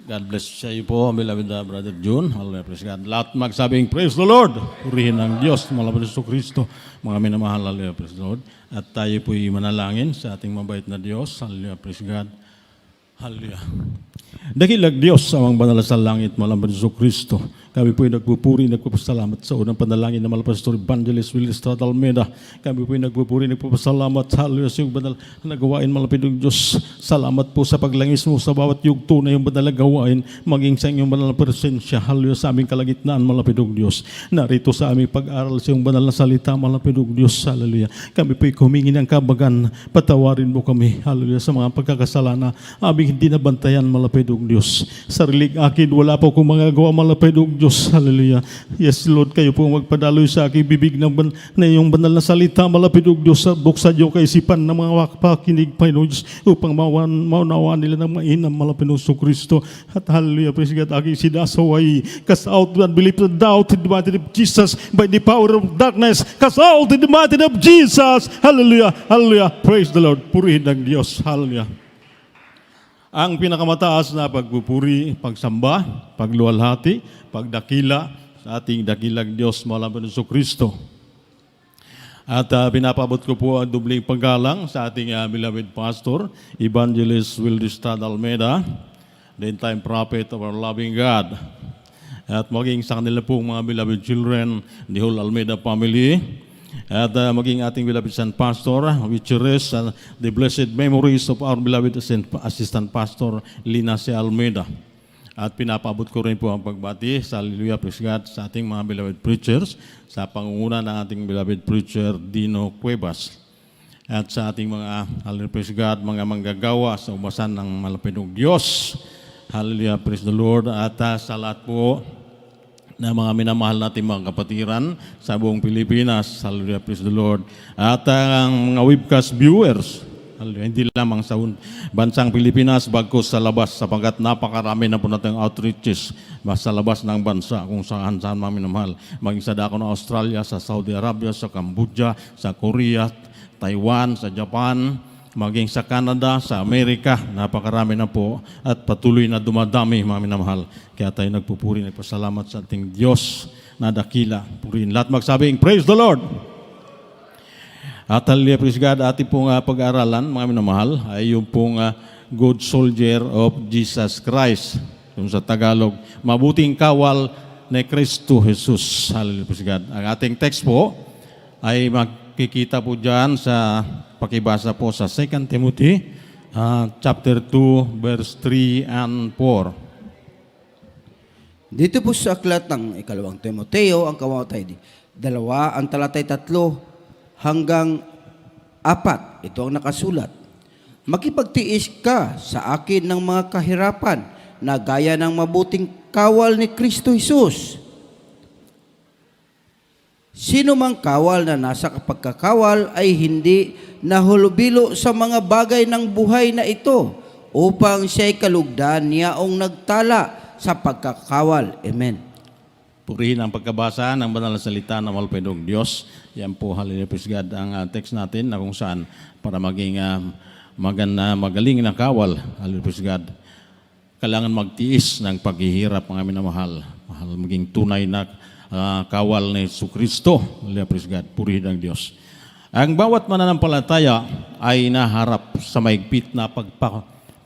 God bless sa iyo po, beloved Brother June. Hallelujah, praise God. Lahat magsabing, praise the Lord. Purihin ang Diyos, malapad sa Kristo. Mga minamahal, hallelujah, praise the Lord. At tayo po'y manalangin sa ating mabait na Diyos. Hallelujah, praise God. Hallelujah. Dakilag Diyos sa mga banal sa langit, malapad sa Kristo. Kami po'y nagpupuri, nagpapasalamat sa unang panalangin na malapad sa Evangelist Will Estrada Almeida. Kami po'y nagpupuri, nagpapasalamat sa hallelujah sa iyong banal na gawain, malapad ng Diyos. Salamat po sa paglangis mo sa bawat yugto na iyong banal na gawain, maging sa iyong banal na presensya, hallelujah sa aming kalagitnaan, malapad ng Diyos. Narito sa aming pag-aral sa iyong banal na salita, malapad ng Diyos, hallelujah. Kami po'y humingi ng kabagan, patawarin mo kami, hallelujah, sa mga pagkakasala na aming hindi nabantayan, malapad ng Diyos. Sariling akin, wala po akong magagawa, malapad ng Diyos. Hallelujah. Yes, Lord, kayo po magpadaloy sa aking bibig na iyong banal na salita, malapit o Diyos, buksan niyo kaisipan ng mga pakinig, Panginoon Diyos, upang maunawaan nila ng mainam, malapit o Kristo. At hallelujah, praise God, aking sinasaway, cast out the unbelief, the doubt in the mighty name of Jesus, by the power of darkness, cast out in the mighty name of Jesus. Hallelujah, hallelujah, praise the Lord, purihin ng Diyos, hallelujah. Ang pinakamataas na pagpupuri, pagsamba, pagluwalhati, pagdakila sa ating dakilang Diyos, malapad sa Kristo. At pinapabot ko po ang dubling paggalang sa ating beloved pastor, Evangelist Will Estrada Almeida, the end-time prophet of our loving God. At maging sa kanila pong mga beloved children, the whole Almeida family, at maging ating beloved son pastor, we cherish the blessed memories of our beloved assistant pastor, Lina C. Almeida. At pinapabot ko rin po ang pagbati sa hallelujah, praise God, sa ating mga beloved preachers, sa pangunguna ng ating beloved preacher, Dino Cuevas. At sa ating mga, hallelujah, praise God, mga manggagawa sa umasan ng malapitong Diyos. Hallelujah, praise the Lord. At sa lahat po na mga minamahal natin mga kapatiran sa buong Pilipinas. Hallelujah, praise the Lord. At ang mga webcast viewers, hallelujah, hindi lamang sa bansang Pilipinas, bagkus sa labas, sapagkat napakarami na po natin outreaches sa labas ng bansa, kung saan mga minamahal. Maging sa dako ng Australia, sa Saudi Arabia, sa Cambodia, sa Korea, Taiwan, sa Japan, maging sa Canada, sa Amerika, napakarami na po at patuloy na dumadami, mga minamahal. Kaya tayo nagpupuri, nagpasalamat sa ating Diyos na dakila. Purihin lahat magsabing, praise the Lord! At hallelujah, praise God, ating pong pag-aaralan, mga minamahal, ay yung pong good soldier of Jesus Christ. Yung sa Tagalog, mabuting kawal ni Kristo Jesus. Hallelujah, praise God. Ang ating text po ay makikita po dyan sa pakibasa po sa 2 Timothy chapter 2 verse 3 and 4. Dito po sa aklat ng ikalawang Timoteo, ang kamatay 2, ang talatay 3 hanggang 4. Ito ang nakasulat. Makipagtiis ka sa akin ng mga kahirapan na gaya ng mabuting kawal ni Kristo Jesus. Sino mang kawal na nasa pagkakawal ay hindi nahulubilo sa mga bagay ng buhay na ito upang siya'y kalugdan niyaong nagtala sa pagkakawal. Amen. Purihin ang pagkabasa ng banal na salita ng malapitong Diyos. Yan po, hallelujah, praise God, ang text natin na kung saan para maging magaling na kawal, hallelujah, praise God. Kailangan magtiis ng paghihirap, mga minamahal. Maging tunay na kawal ni Kristo. Hallelujah, praise God. Purihin ang Diyos. Ang bawat mananampalataya ay naharap sa maigpit na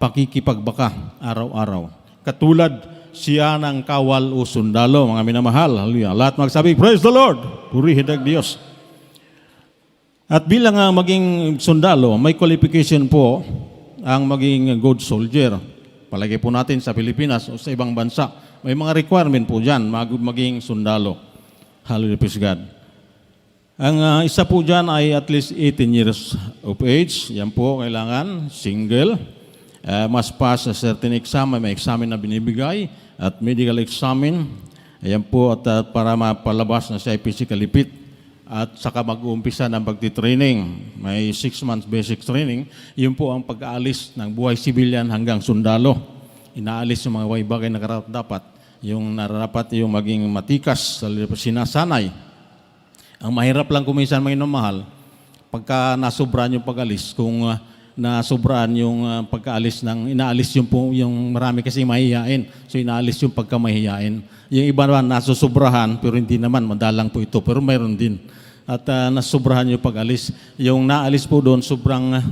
pakikipagbaka araw-araw. Katulad siya ng kawal o sundalo, mga minamahal. Hallelujah. Lahat magsabi, praise the Lord. Purihin ang Diyos. At bilang maging sundalo, may qualification po ang maging good soldier. Palagi po natin sa Pilipinas o sa ibang bansa. May mga requirement po dyan, maging sundalo. Hallelujah, praise God. Ang isa po dyan ay at least 18 years of age. Yan po, kailangan single. Must pass a certain exam, may examen na binibigay at medical examen. Ayan po, at para mapalabas na siya ay physically fit. At saka mag-uumpisa ng pagtitraining. May 6 months basic training. Yun po ang pag-aalis ng buhay sibilyan hanggang sundalo. Inaalis yung mga bagay na dapat. Yung nararapat yung maging matikas, sinasanay. Ang mahirap lang kuminsan, mga mahal, pagka nasobran yung pag-alis, kung na sobraan yung pagkaalis inaalis yung marami kasi mahihiyain. So inaalis yung pagkamahihiyain. Yung iba naman nasusobrahan pero hindi naman, madalang po ito pero mayroon din. At nasusobrahan yung pag-alis. Yung naalis po doon sobrang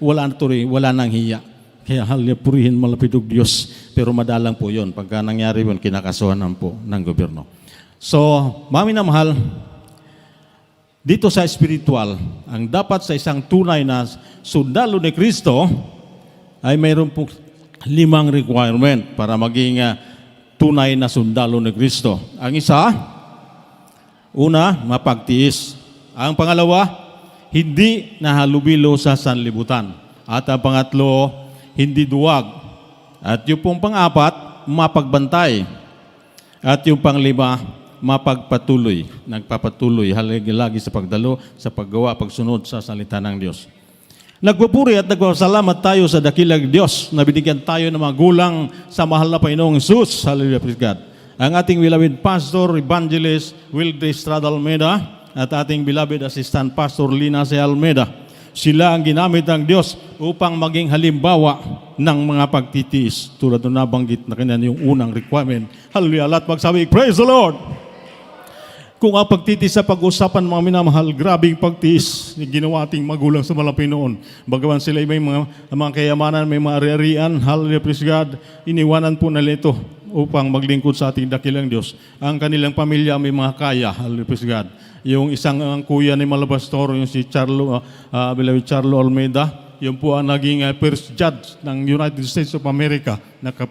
wala nang hiya. Kaya purihin malapit og Diyos. Pero madalang po yun. Pagka nangyari yun, kinakasuhanan po ng gobyerno. So, mami na mahal, dito sa spiritual, ang dapat sa isang tunay na sundalo ni Kristo ay mayroon po 5 requirement para maging tunay na sundalo ni Kristo. Ang isa, una, mapagtiis. Ang pangalawa, hindi nahalubilo sa sanlibutan. At ang pangatlo, hindi duwag. At yung pong pang-apat, mapagbantay. At yung panglima, mapagpatuloy, nagpapatuloy lagi sa pagdalo, sa paggawa, pagsunod sa salita ng Diyos. Nagpupuri at nagpapasalamat tayo sa dakilang Diyos na binigyan tayo ng mga gulang sa mahal na Panginoong Jesus. Hallelujah, praise God. Ang ating beloved Pastor, Evangelist Wilde Estrada Almeida at ating beloved Assistant Pastor Lina C. Almeida. Sila ang ginamit ng Diyos upang maging halimbawa ng mga pagtitiis. Tulad na nabanggit na kanya yung unang requirement. Hallelujah, lahat magsabi, praise the Lord! Kung ang pagtitis sa pag-usapan mga minamahal, grabing pagtiis ni ginawa ating magulang sa malapit noon. Bagaman sila may mga kayamanan, may mga ari-arian, hallelujah, praise God, iniwanan po nila ito upang maglingkod sa ating dakilang Diyos. Ang kanilang pamilya may mga kaya, hallelujah, praise God. Yung isang ang kuya ni Malabastor, yung si beloved Charlo Almeida, yun po ang naging first judge ng United States of America,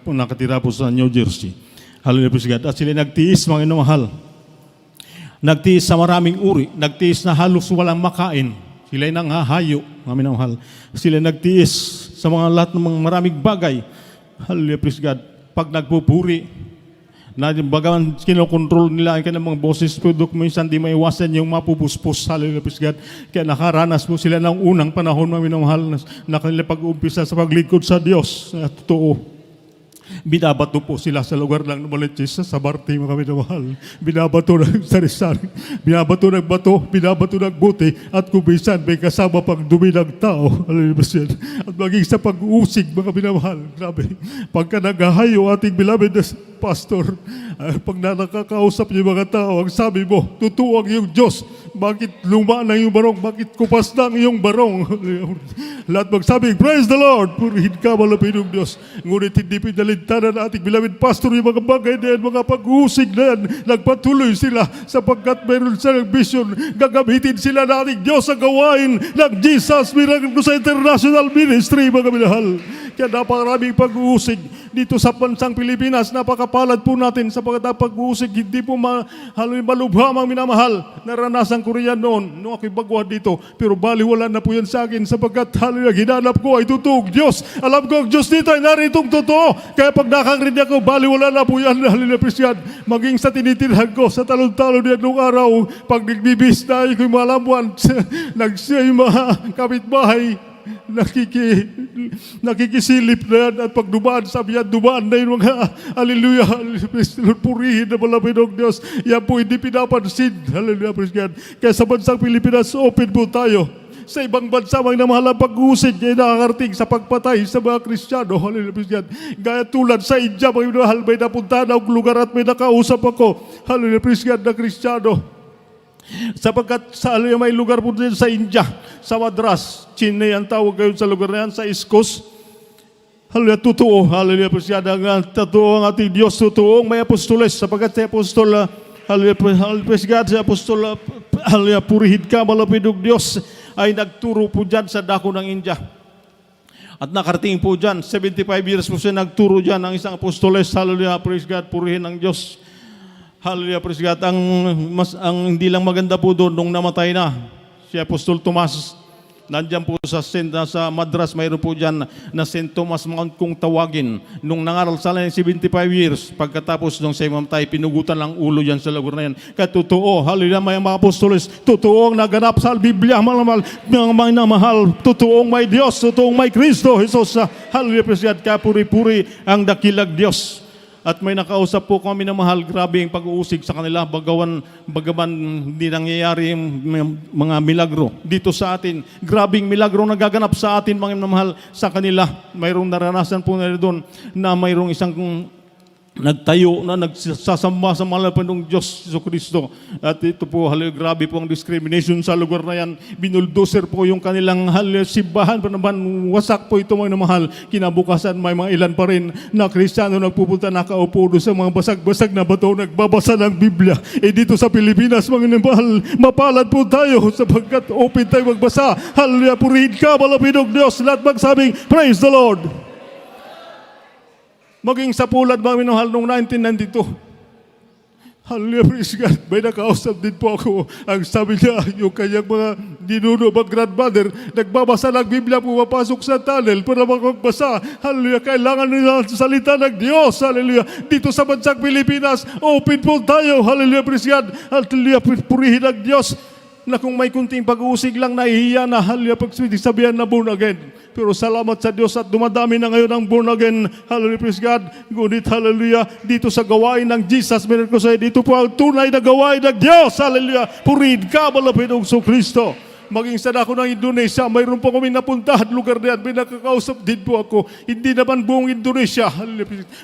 nakatira po sa New Jersey. Hallelujah, praise God. At sila nagtiis, mga inamahal. Nagtiis sa maraming uri, nagtiis na halos walang makain. Sila ay nanghahayo, mga minamahal. Sila nagtiis sa mga lahat ng mga maraming bagay. Hallelujah, praise God. Pag nagpupuri, na bagaman kinokontrol nila ang kanilang mga boses, pero minsan di maiwasan yung mapupuspos. Hallelujah, praise God. Kaya nakaranas po sila ng unang panahon, mga minamahal, na kanilang pag-umpisa sa paglingkod sa Diyos. Totoo. Binabato po sila sa lugar ng Novaliches sa Barte, mga minamahal. Binabato ng sari-sari, binabato ng bato, binabato ng buti, at kumisan may kasama pang dumi ng tao. At maging sa pag-uusig, mga minamahal. Grabe. Pagka naghahayo ating beloved na pastor, pag nakakausap niyo mga tao, ang sabi mo, totoo ang iyong Diyos. Bakit luma na iyong barong? Bakit kupas na ang iyong barong? Lahat magsabi, praise the Lord! Purihin ka, malapit ng Diyos. Ngunit hindi pinalintanan na ating beloved pastor yung mga bagay na yan, mga pag-uusig na yan. Nagpatuloy sila sapagkat mayroon silang vision. Gagamitin sila na ating Diyos sa gawain ng Jesus Miracle sa International Ministry, mga minahal. Kaya napakaraming pag-uusig dito sa bansang Pilipinas. Napakapalad po natin sapagkat ang pag-uusig hindi po malubha, mga minamahal. Naranasan ko rin yan noon, nung ako'y baguhan dito. Pero baliwala na po yan sa akin sapagkat hallelujah, hinanap ko ay totoong Diyos. Alam ko ang Diyos dito ay naritong totoo. Kaya pag nakangrinig ako, baliwala na po yan. Hallelujah, praise God. Maging sa tinitirhan ko, sa talon-talon yan nung araw, pag nagbibis na ako'y malamuan, nagsiyay mga kapitbahay, nakikisilip na yan at pag dumaan, sabi yan, dumaan na yun mga hallelujah, purihin na malapit ng Diyos. Yan po hindi pinapansin. Hallelujah, praise God. Kaya sa bansang Pilipinas, open po tayo. Sa ibang bansa, mga namahalang pag-uusig ay nakakarating sa pagpatay sa mga Kristiyano. Hallelujah, praise God. Gaya tulad sa India, mga minamahal, may napuntahan akong lugar at may nakausap ako. Hallelujah, praise God, na Kristiyano. Sapagkat sa may lugar po din sa India, sa Madras, Chennai ang tawag ngayon sa lugar na yan, sa East Coast. Hallelujah, totoo. Hallelujah, totoo ang ating Diyos, totoo ang may apostoles. Sapagkat si apostol, hallelujah, praise God, si apostol, hallelujah, purihin ka, malapit ng Diyos, ay nagturo po dyan sa dako ng India. At nakarating po dyan, 75 years po siya nagturo dyan ng isang apostoles. Hallelujah, praise God, purihin ang Diyos. Hallelujah, praise God. Ang hindi lang maganda po doon, nung namatay na si Apostol Tomas, nandiyan po sa Madras, mayroon po dyan na St. Thomas Mount kung tawagin. Nung nangaral sa 75 years, pagkatapos nung siya mamatay, pinugutan lang ulo dyan sa lugar na yan. Kaya totoo, hallelujah, may mga apostoles, totoo ang naganap sa Biblia, mga mahal, totoong may Diyos, totoong may Kristo, Jesus, hallelujah, praise God. Kaya puri-puri ang dakilang Diyos. At may nakausap po kami na mahal, grabe yung pag-uusig sa kanila, bagaman hindi nangyayari yung mga milagro dito sa atin. Grabing milagro nagaganap sa atin, mga mahal, sa kanila. Mayroong naranasan po nila doon na mayroong isang nagtayo na nagsasamba sa mahal ng Diyos Jesucristo. At ito po, grabe po ang discrimination sa lugar na yan. Binuldoser po yung kanilang simbahan pa naman. Wasak po ito, mga mahal. Kinabukasan may mga ilan pa rin na Kristiyano nagpupunta, nakaupo doon sa mga basag-basag na bato, nagbabasa ng Biblia. Dito sa Pilipinas, mga mahal, mapalad po tayo sapagkat open tayo magbasa. Hallelujah, purihin ka, malapit ng Diyos. Lahat magsabing, praise the Lord. Maging sa pulad, mga minahal, noong 1992. Hallelujah, praise God. May nakausap din po ako. Ang sabi niya, yung kanyang mga ninuno, mga grandmother, nagbabasa ng Biblia, pumapasok sa tunnel para makagbasa. Hallelujah, kailangan nila sa salita ng Diyos. Hallelujah. Dito sa bansang Pilipinas, open po tayo. Hallelujah, praise God. Hallelujah, purihin ang Diyos. Na kung may kunting pag-uusig lang, nahihiya na, hallelujah, pagsabihan na born again. Pero salamat sa Diyos at dumadami na ngayon ang born again. Hallelujah, praise God. Ngunit, hallelujah, dito sa gawain ng Jesus Miracle Society, dito po ang tunay na gawain ng Diyos. Hallelujah, purihin ka, malapit ng Kristo. Maging sa dako ng Indonesia, mayroon po kami napuntahan lugar na yan. May nakakausap din po ako. Hindi naman buong Indonesia.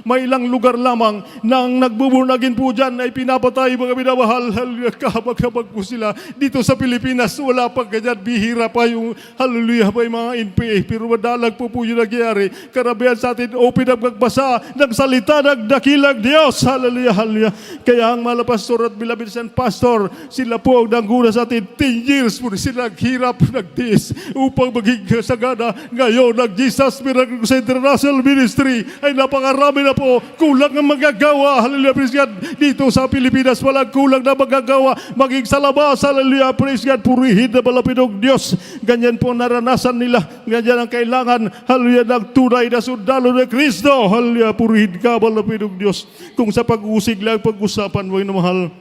May ilang lugar lamang na ang nagbuburnagin po dyan ay pinapatay mga minamahal. Kapag po sila. Dito sa Pilipinas, wala pa ganyan. Bihira pa yung hallelujah pa yung mga NPA. Pero madalag po yung nangyayari. Karabihan sa atin, open ang magbasa ng salita ng dakilang Diyos. Hallelujah, hallelujah. Kaya ang mga pastor at beloved and pastor, sila po ang nangguna sa atin. 10 years po sila hirap nagtiis upang maging sagana. Ngayon, ang Jesus Miracle International Ministry ay napakarami na po. Kulang ang magagawa. Hallelujah, praise God. Dito sa Pilipinas, walang kulang na magagawa. Maging sa labas, hallelujah, praise God. Purihin na malapit ng Diyos. Ganyan po naranasan nila. Ganyan ang kailangan, hallelujah, ng tunay na sundalo ng Kristo. Hallelujah, purihin ka, malapit ng Diyos. Kung sa pag-usig lang, pag-usapan mo yung mahal.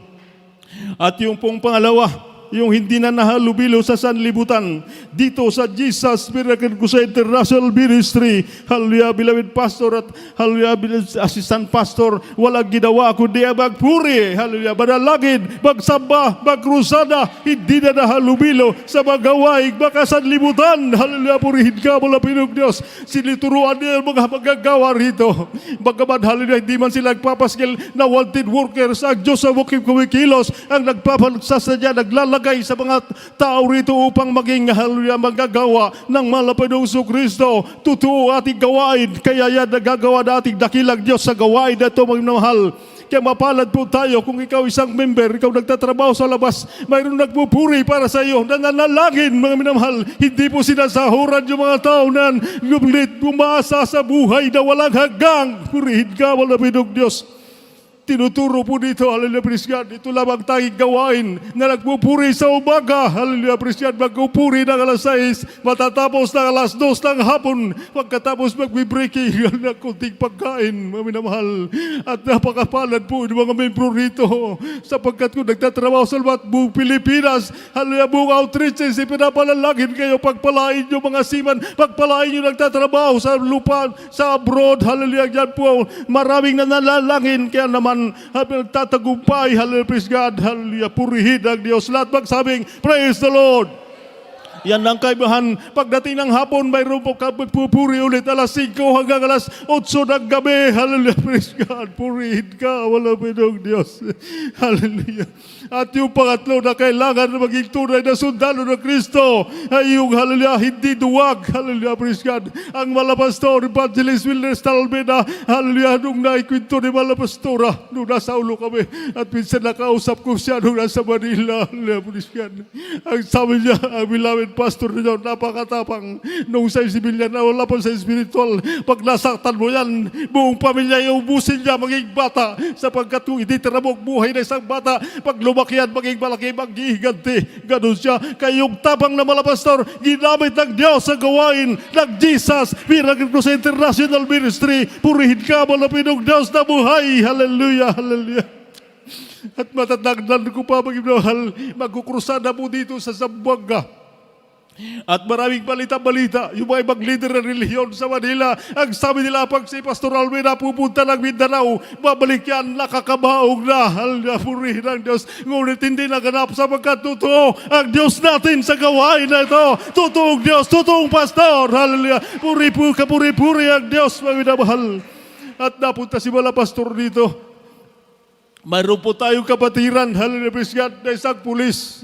At yung pong pangalawa, yung hindi na nahalubilo sa sanlibutan dito sa Jesus Miracle Crusade International Ministry. Hallelujah, beloved pastor at hallelujah, beloved assistant pastor, walang ginawa kundi magpuri. Hallelujah, manalangin, magsamba, magkrusada, hindi na nahalubilo sa mga gawaing makasanlibutan. Hallelujah, purihin ka, malapit ng Diyos. Sinituruan niya ang mga magagawa rito. Bagaman, hallelujah, hindi man sila nagpapaskil na wanted workers, ang Diyos sa kumikilos, ang nagpapasadya, naglalagay sa mga tao rito upang maging hallelujah magagawa ng malapit ng Kristo. Totoo ating gawain, kaya yan nagagawa na ating dakilang Diyos sa gawain na ito, mga mahal. Kaya mapalad po tayo kung ikaw isang member, ikaw nagtatrabaho sa labas, mayroon nagpupuri para sa iyo, nananalangin, mga minamahal. Hindi po sinasahuran yung mga tao na umasa sa buhay na walang hanggang. Purihin ka, malapit ng Diyos. Tinuturo po dito, hallelujah, praise God. Ito lamang tanging gawain na nagpupuri sa umaga. Hallelujah, praise God. Magpupuri ng alas 6, matatapos ng alas 2 ng hapon. Pagkatapos magbibreaking ng kunting pagkain, mga minamahal. At napakapalad po yung mga membro rito. Sapagkat kung nagtatrabaho sa buong Pilipinas, hallelujah, buong outreaches, ipinapalalagin kayo, pagpalain nyo mga siman, pagpalain nyo nagtatrabaho sa lupa, sa abroad, hallelujah, dyan po. Maraming nananalangin, kaya naman tatagumpay, hallelujah, praise God, hallelujah, purihin ang Diyos. Lahat magsabing, praise the Lord. Yan ang kaibahan. Pagdating ng hapon, mayroon po pupuri ulit alas 5 hanggang alas 8 ng gabi. Hallelujah, praise God. Purihin ka, wala pinong Diyos. Hallelujah. At yung pangatlo na kailangan na maging tunay na sundalo ng Kristo ay yung hallelujah, hindi duwag. Hallelujah, praise God. Ang malapastor, Evangelist Wilner Stalmena, hallelujah, nung naikwento ni malapastora, nung nasa ulo kami, at minsan nakausap ko siya nung nasa Manila. Hallelujah, praise God. Ang sabi niya, ang beloved pastor niyo, napakatapang nung sa sibilyan na wala pa sa spiritual. Pag nasaktan mo yan, buong pamilya iubusin niya maging bata, sapagkat kung ititirabok buhay na isang bata, pag lumaki yan, maging malaki, maghihiganti. Ganun siya. Kayong tapang na malapastor, ginamit ng Diyos sa gawain ng Jesus Miracle Crusade International Ministry. Purihin ka, malapit ng Diyos na buhay. Hallelujah, hallelujah. At matatagdan ko pa, magkukrusada po dito sa Zamboanga. At maraming balita-balita, yung mga ibang leader ng relihiyon sa Manila, ang sabi nila pag si Pastor Almeida pupunta ng Mindanao, babalik yan, nakakabaog na. Halya, purihin ang Diyos. Ngunit hindi naganap sapagkat totoo ang Diyos natin sa gawain na ito. Totoong Diyos, totoong Pastor. Halya, puri-puri ang Diyos, mga minamahal. At napunta si Mala Pastor dito. Mayroon po tayong kapatiran, halya, Presgat, na isang pulis.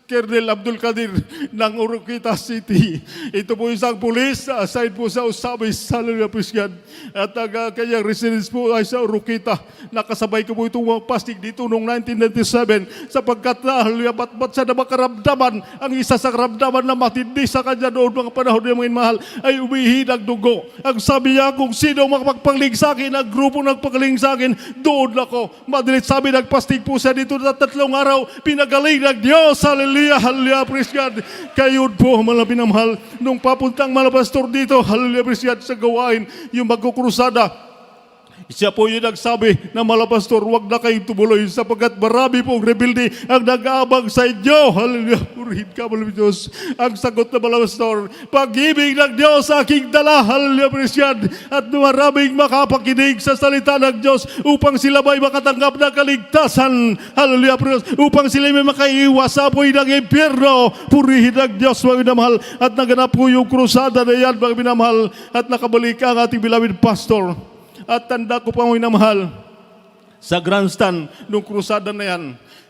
Colonel Abdul Kadir ng Oroquita City. Ito po isang pulis, assigned po sa Usabis, Hallelujah, praise God. At ang kanyang residence po ay sa Oroquita. Nakasabay ko po itong mga pastig dito noong 1997 sapagkat hallelujah, ba't siya na makaramdaman ang isa sa karamdaman na matindi sa kanya noon mga panahon ng mga mahal ay umihi ng dugo. Ang sabi niya kung sino makapagpangling sa akin, ang grupo nagpagaling sa akin, doon ako. Madalit sabi, nagpastig po siya dito na 3 araw, pinagaling ng Diyos, hallelujah. Hallelujah, praise God. Kayo po, mga pinamahal, nung papuntang mga pastor dito, hallelujah, praise God, sa gawain, yung magkukrusada, siya po yung nagsabi na mga pastor, huwag na kayong tumuloy sapagkat marami pong rebuildi ang nag-aabang sa inyo. Hallelujah, purihin ka, mga Diyos. Ang sagot na mga pastor, pag-ibig ng Diyos aking dala, hallelujah, praise God. At maraming makapakinig sa salita ng Diyos upang sila may makatanggap ng kaligtasan. Hallelujah, praise God. Upang sila may makaiwas sa apoy ng impyerno. Purihin ng Diyos, mga minamahal. At naganap po yung krusada na yan, mga minamahal. At nakabalik ang ating beloved pastor. At tanda ko pa, mga minamahal, sa grandstand nung krusada na yan,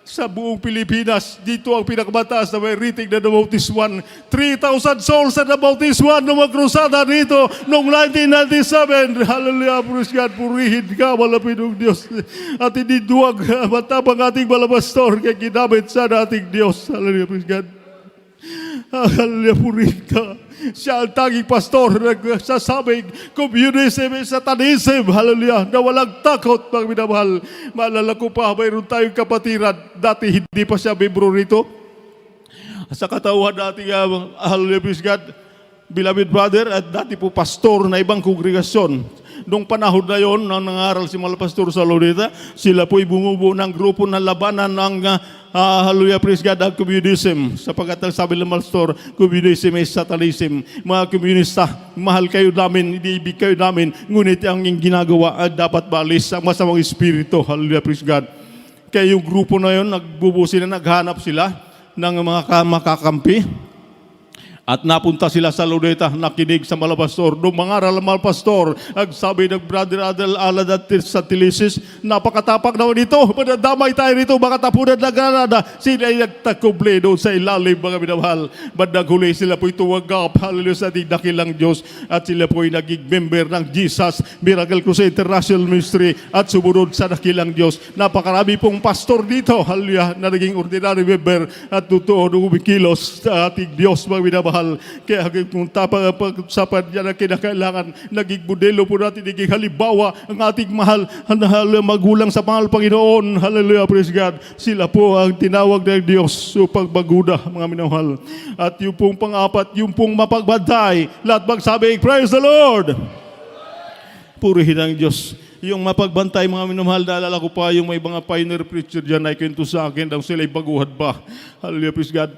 sa buong Pilipinas, dito ang pinakamataas na may rating na Baptist 1. 3,000 souls sa Baptist 1 na mga krusada dito noong 1997. Hallelujah, praise God, purihin ka, malapit ng Diyos. At hindi duwag matabang ating balabastor kay ginamit sa ating Diyos. Hallelujah, praise God. Hallelujah, purihin ka. Siya ang tanging pastor na nagsasabing communism and satanism, hallelujah, na walang takot, mga minamahal. Maalala ko pa, mayroon tayong kapatiran. Dati hindi pa siya membro rito. Sa katauhan natin, hallelujah, praise God, beloved brother, at dati po pastor na ibang kongregasyon. Nung panahon na yon, nang nangaral si mga pastor sa Luneta, sila po'y bumubuo ng grupo na labanan ng hallelujah, praise God, ang communism. Sapagkat ang sabi ng pastor, communism is satanism. Mga komunista, mahal kayo namin, iniibig kayo namin, ngunit ang ginagawa ay dapat balis ang masamang espiritu. Hallelujah, praise God. Kaya yung grupo na yon, nagbubuo sila, naghanap sila ng mga makakampi. At napunta sila sa Luneta, nakinig sa malapastor. Nung mangaral ang malapastor, ang sabi ng Brother Adel Alad sa Tilisis, napakatapak naman ito, madadamay tayo nito, makatapunan ng Granada. Sila ay nagtakuble doon sa ilalim, mga minamahal. Bandang huli sila po'y tuwagap, hallelujah, sa ating dakilang Diyos. At sila po'y naging member ng Jesus Miracle Crusade International Ministry at sumunod sa dakilang Diyos. Napakarami pong pastor dito, hallelujah, na naging ordinary member at totoo nung umikilos sa ating Diyos, mga minamahal. Kaya kung pag-usapan niya na kinakailangan, naging modelo po natin, naging halimbawa ang ating mahal magulang sa mahal Panginoon. Hallelujah, praise God. Sila po ang tinawag ng Diyos upang maguda, mga minamahal. At yung pong pang-apat, yung pong mapagbantay, lahat magsabi, praise the Lord. Purihin ang Diyos. Yung mapagbantay, mga minamahal, naalala ko pa yung may mga pioneer preacher dyan na ikwento sa akin, daw sila'y baguhan pa. Hallelujah, praise God.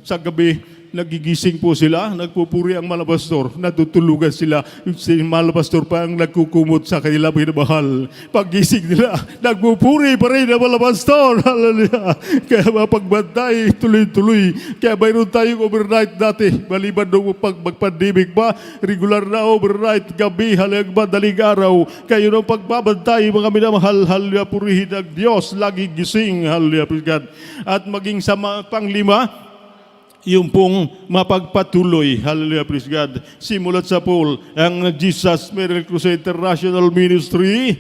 Sa gabi, nagigising po sila, nagpupuri ang malapastor, natutulugan sila, si malapastor pa ang nagkukumot sa kanila minamahal. Paggising nila, nagpupuri pa rin ang malapastor. Hallelujah. Kaya mapagbantay, tuloy-tuloy. Kaya mayroon tayong overnight dati, maliban nung magpandemig pa, regular na overnight, gabi, halang madaling araw. Kayo ng pagbabantay, mga minamahal, hallelujah, purihin ang Diyos, laging gising, hallelujah, praise God. At maging sa panglima, yung pong mapagpatuloy, hallelujah, praise God, simulat sa pool, ang Jesus Miracle Crusade International Ministry,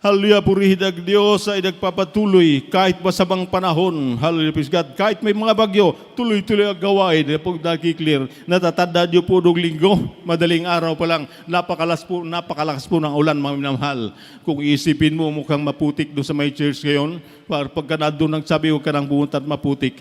hallelujah, purihin ang Diyos ay nagpapatuloy kahit masamang panahon, hallelujah, praise God, kahit may mga bagyo, tuloy-tuloy ang gawain. Pag nakiklear, natatanda niyo po nung linggo, madaling araw pa lang, napakalakas po ng ulan, mga minamahal. Kung isipin mo, mukhang maputik doon sa may church ngayon, pagka na doon nagsabi, huwag ka nang pumunta at maputik.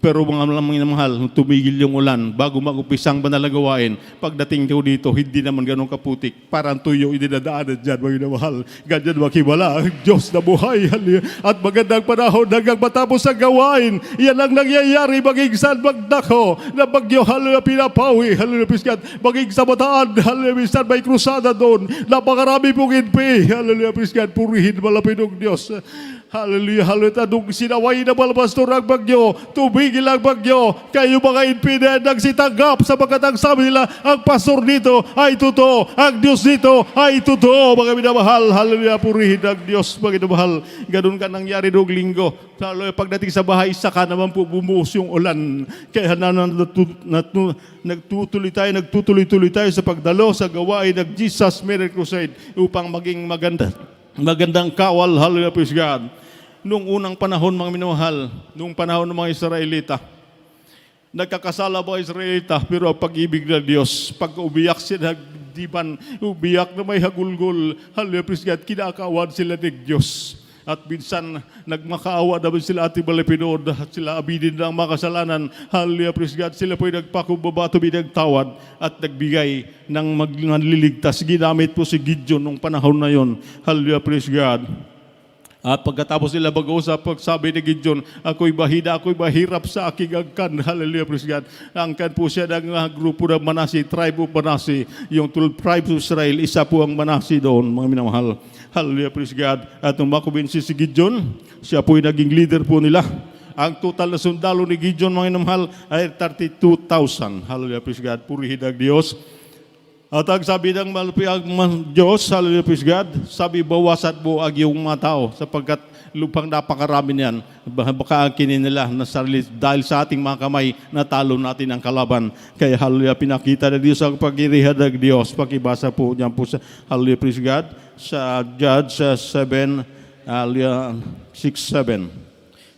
Pero mga mahal, nung tumigil yung ulan, bago mag-upisang banal na gawain, pagdating ko dito, hindi naman ganun kaputik. Parang tuyo idinadaanan dyan, mga mahal. Ganyan makibala ang Diyos na buhay. At magandang panahon hanggang matapos ang gawain. Yan ang nangyayari, maging saan magdako, na bagyo, hallelujah, pinapawi, hallelujah, piskat, maging sa mataan, hallelujah, piskat, may krusada doon. Napakarami pong inpi, hallelujah, piskat, purihin malapit ng Diyos. Hallelujah, hallelujah. Nung sinaway na balbastor ang bagyo, tumigil ang bagyo, kayo mga inpiden nagsitanggap sapagkat ang sabi nila, ang pastor dito ay totoo, ang Diyos dito ay totoo. Mga minamahal, hallelujah, purihin ang Diyos, mga minamahal. Ganun ka nangyari noong linggo. Hallelujah, pagdating sa bahay, saka naman po bumuhos yung ulan. Kaya nagtutuloy tayo sa pagdalo sa gawain ng Jesus Miracle Crusade upang maging magandang kawal, hallelujah, praise God. Noong unang panahon, mga minamahal, noong panahon ng mga Israelita, nagkakasala mga Israelita, pero ang pag-ibig ng Diyos, pag umiyak sila, diban, umiyak na may hagulgol, hallelujah, praise God, kinakawan sila ng Diyos. At minsan, nagmakaawa naman sila ating malapinood at sila abinin ng mga kasalanan. Hallelujah, praise God. Sila po'y nagpakumbaba, tumidagtawad at nagbigay ng magliligtas. Ginamit po si Gideon nung panahon na yon. Hallelujah, praise God. At pagkatapos nila mag-uusap, sabi ni Gideon, ako'y bahida, ako'y mahirap sa aking angkan. Hallelujah, praise God. Angkan po siya ng grupo ng Manasi, tribe of Manasi. Yung 12 tribes of Israel, isa po ang Manasi doon, mga minamahal. Hallelujah, praise God. At nung makumbinsi si Gideon, siya po'y naging leader po nila. Ang total na sundalo ni Gideon, mga minamahal, ay 32,000. Hallelujah, praise God. Purihin ang Diyos. At ang sabi ng malupiang Diyos, hallelujah, praise God, sabi, bawasan mo ang iyong mga tao sapagkat lupang napakarami niyan. Baka kinin nila na sarili, dahil sa ating mga kamay, natalo natin ang kalaban. Kaya hallelujah, pinakita ng Diyos ang pagirihan ng Diyos. Pakibasa po niyan po sa hallelujah, praise God, sa Judge 7, hallelujah, 6-7.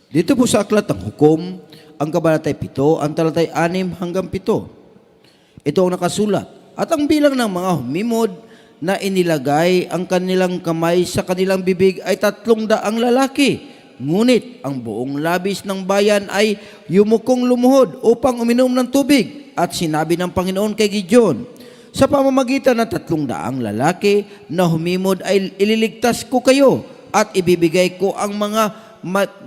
Dito po sa Aklat ng Hukom, ang kabanatay 7, ang talatay 6 hanggang 7. Ito ang nakasulat. At ang bilang ng mga humimod na inilagay ang kanilang kamay sa kanilang bibig ay 300 lalaki. Ngunit ang buong labis ng bayan ay yumukong lumuhod upang uminom ng tubig. At sinabi ng Panginoon kay Gideon, sa pamamagitan ng 300 lalaki na humimod ay ililigtas ko kayo at ibibigay ko ang mga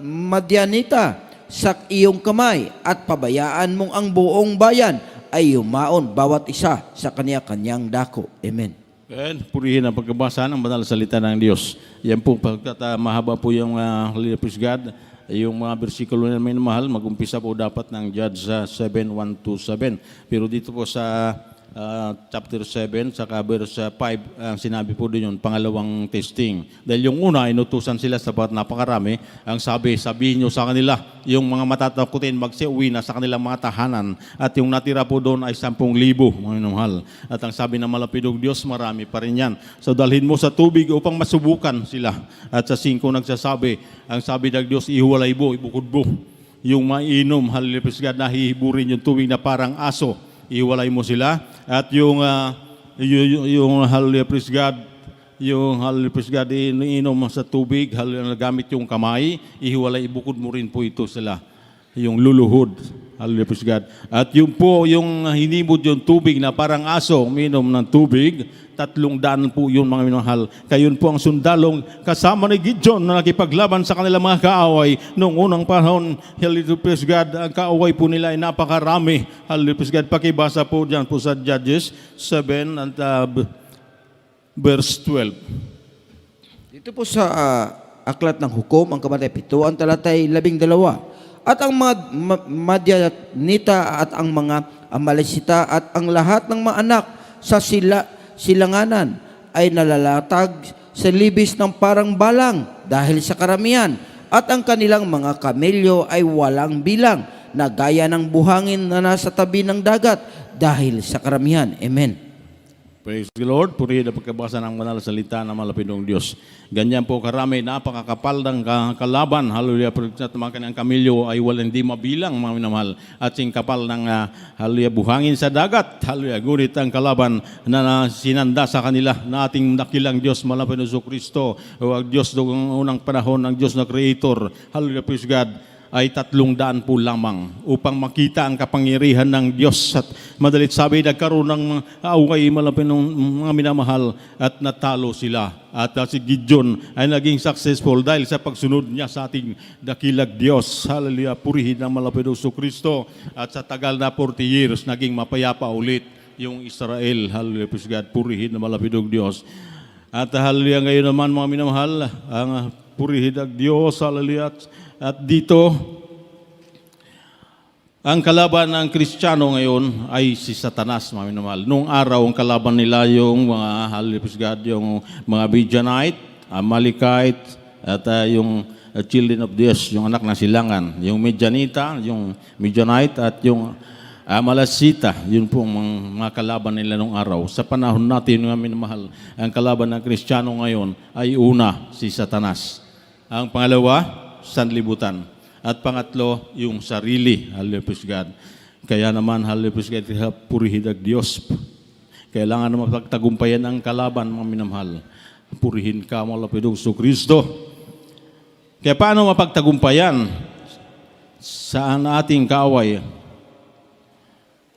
Madyanita sa iyong kamay at pabayaan mong ang buong bayan ay yumaon bawat isa sa kanya-kanyang dako. Amen. And purihin ang pagkabasa ng banal na salita ng Diyos. Yan po, pagkat mahaba po yung hallelujah, praise God, yung mga bersikulo na may mahal, mag-umpisa po dapat ng Judge 7:1-7. Pero dito po sa chapter 7, saka verse 5, sinabi po doon yung pangalawang testing. Dahil yung una, inutusan sila sapat napakarami. Ang sabihin nyo sa kanila, yung mga matatakutin, magsiuwi na sa kanilang mga tahanan. At yung natira po doon ay 10,000, mga minamahal. At ang sabi ng malapidong Diyos, marami pa rin yan. So dalhin mo sa tubig upang masubukan sila. At sa 5 nagsasabi, ang sabi ng Diyos, ihuwalay mo, ibukod mo. Yung mainom, hallelujah, praise God, nahihiburin yung tubig na parang aso. Iwalay mo sila at yung hallelujah, praise God, yung hallelujah, praise God, iniinom sa tubig, hallelujah, gamit yung kamay, ihiwalay, ibukod mo rin po ito sila, yung luluhod, hallelujah, praise God. At yung po, yung hinimod yung tubig na parang aso, uminom ng tubig, 300 po yun, mga minamahal. Kayon po ang sundalong kasama ni Gideon na nakipaglaban sa kanilang mga kaaway noong unang panahon. Hallelujah, praise God. Ang kaaway po nila ay napakarami. Hallelujah, praise God. Pakibasa po dyan po sa Judges 7 and verse 12. Dito po sa Aklat ng Hukom, ang kabanatay 7, ang talatay 12. At ang Madyanita at ang mga Amalekita at ang lahat ng mga anak sa silanganan ay nalalatag sa libis ng parang balang dahil sa karamihan at ang kanilang mga kamelyo ay walang bilang na gaya ng buhangin na nasa tabi ng dagat dahil sa karamihan. Amen. Praise the Lord. Purihin ang pagkabasa ng banal na salita ng malapitong Diyos. Ganyan po karami, napakakapal ng kalaban. Hallelujah. At mga kanyang kamilyo ay walang di mabilang, mga minamahal. At sing kapal ng hallelujah, buhangin sa dagat. Hallelujah. Ngunit ang kalaban na sinanda sa kanila na ating dakilang Diyos, malapitong Kristo, o ang Diyos noong unang panahon, ang Diyos na Creator. Hallelujah. Praise God. ay 300 po lamang upang makita ang kapangyarihan ng Diyos. At madalit sabi, nagkaroon ng away malapit ng mga minamahal at natalo sila. At si Gideon ay naging successful dahil sa pagsunod niya sa ating dakilag Diyos. Hallelujah, purihin ng malapit ng Kristo. At sa tagal na 40 years, naging mapayapa ulit yung Israel. Hallelujah, praise God, purihin ng malapit ng Diyos. At hallelujah, ngayon naman mga minamahal, ang purihin ng Diyos. Hallelujah. At dito, ang kalaban ng Kristiyano ngayon ay si Satanas, mga minamahal. Noong araw, ang kalaban nila yung mga, hallelujah, God, yung mga Midianite, Amalekite, at yung children of Deus, yung anak ng silangan. Yung Midianita, yung Midianite, at yung Amalasita, yun po ang mga kalaban nila noong araw. Sa panahon natin, mga minamahal, ang kalaban ng Kristiyano ngayon ay una, si Satanas. Ang pangalawa, sanlibutan. At pangatlo, yung sarili. Hallelujah, praise God. Kaya naman, hallelujah, praise God, purihin ang Diyos. Kailangan naman pagtagumpayan ang kalaban, mga minamahal. Purihin ka, malapit ng Kristo. Kaya paano mapagtagumpayan sa ating kaaway?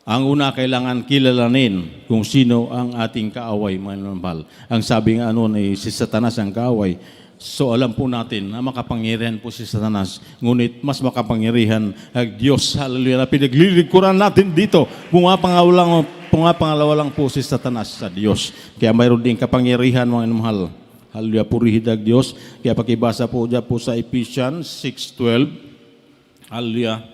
Ang una, kailangan kilalanin kung sino ang ating kaaway, mga minamahal. Ang sabi nga ni si Satanas ang kaaway. So alam po natin na makapangyarihan po si Satanas, ngunit mas makapangyarihan ang Diyos. Hallelujah, na pinaglilingkuran natin dito. Pangalawa lang po si Satanas sa Diyos. Kaya mayroon din kapangyarihan, mga minamahal. Hallelujah, purihin ang Diyos. Kaya pakibasa po dyan po sa Ephesians 6:12. Hallelujah.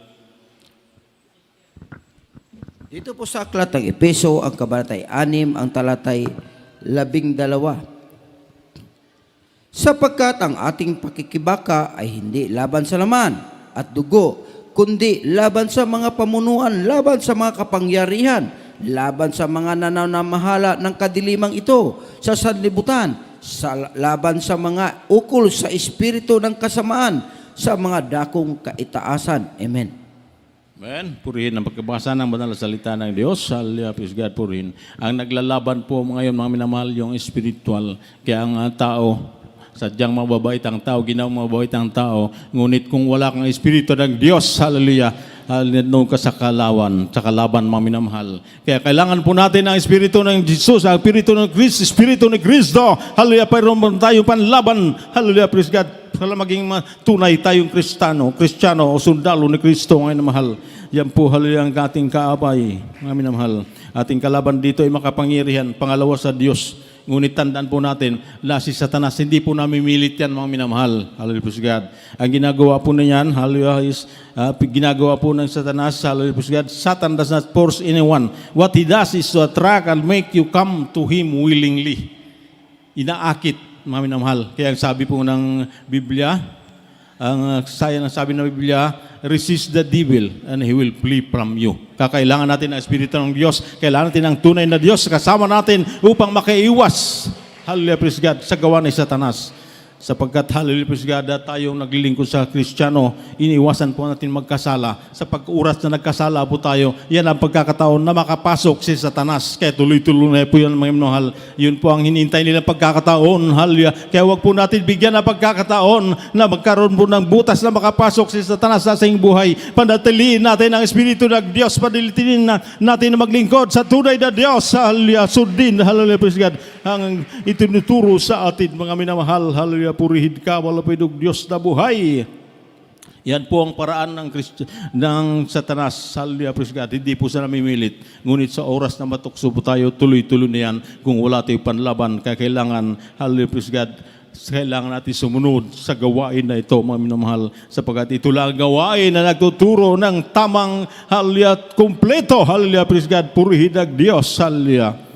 Dito po sa aklat ng Epeso, ang kabanatay 6, ang talatay 12. Sapagkat ang ating pakikibaka ay hindi laban sa laman at dugo, kundi laban sa mga pamunuan, laban sa mga kapangyarihan, laban sa mga nananamahala ng kadilimang ito, sa sanlibutan, laban sa mga ukol sa espiritu ng kasamaan, sa mga dakong kaitaasan. Amen. Amen. Purihin ang pagkabasa ng banal na salita ng Diyos. Hallelujah, praise God, purihin. Ang naglalaban po ngayon, mga minamahal, yung spiritual. Kaya ang tao, sadyang mababait ang tao, ginawang mababait ang tao, ngunit kung wala kang espiritu ng Diyos, hallelujah, hallelujah, ka sa kalaban, mga minamahal. Kaya kailangan po natin ang espiritu ng Jesus, ang espiritu ng Kristo, espiritu ng Kristo, hallelujah, pero tayo panlaban, hallelujah, praise God, para maging tunay tayong Kristiyano o sundalo ni Kristo, ngayon mahal. Yan po, hallelujah, ang ating kaabay, mga minamahal. Ating kalaban dito ay makapangyarihan, pangalawa sa Diyos. Ngunit tandaan po natin, si Satanas, hindi po namimilit yan, mga minamahal. Hallelujah, praise God. Ang ginagawa po na yan, hallelujah, is ginagawa po ng Satanas, hallelujah, praise God. Satan does not force anyone. What he does is to attract and make you come to him willingly. Inaakit, mga minamahal. Kaya ang sabi po ng Biblia, ang sabi ng Biblia, resist the devil and he will flee from you. Kakailangan natin ang Espiritu ng Diyos. Kailangan natin ang tunay na Diyos kasama natin upang makaiwas. Hallelujah, praise God, sa gawa ni Satanas. Sapagkat, hallelujah, praise God, tayong naglilingkod sa Kristiyano, iniwasan po natin magkasala. Sa pag-uras na nagkasala po tayo, yan ang pagkakataon na makapasok si Satanas. Kaya tuloy-tuloy na po yan, mga minamahal. Yun po ang hinintay nilang pagkakataon. Hallelujah. Kaya huwag po natin bigyan ng pagkakataon na magkaroon po ng butas na makapasok si Satanas sa ating buhay. Panatiliin natin ang Espiritu ng Diyos. Panatiliin natin na maglingkod sa tunay na Diyos. Hallelujah. Sundin, hallelujah, praise God, ang itinuturo sa atin, mga minamahal. Hallelujah. Purihin ka, malapit ng Diyos na buhay. Yan po ang paraan ng Satanas. Hallelujah, praise God. Hindi po siya namimilit. Ngunit sa oras na matukso po tayo, tuloy-tuloy na yan. Kung wala tayong panlaban, kaya kailangan, hallelujah, praise God, kailangan natin sumunod sa gawain na ito, mga minamahal, sapagkat ito lang gawain na nagtuturo ng tamang, hallelujah, kumpleto. Hallelujah, praise God. Purihin ang Diyos. Hallelujah.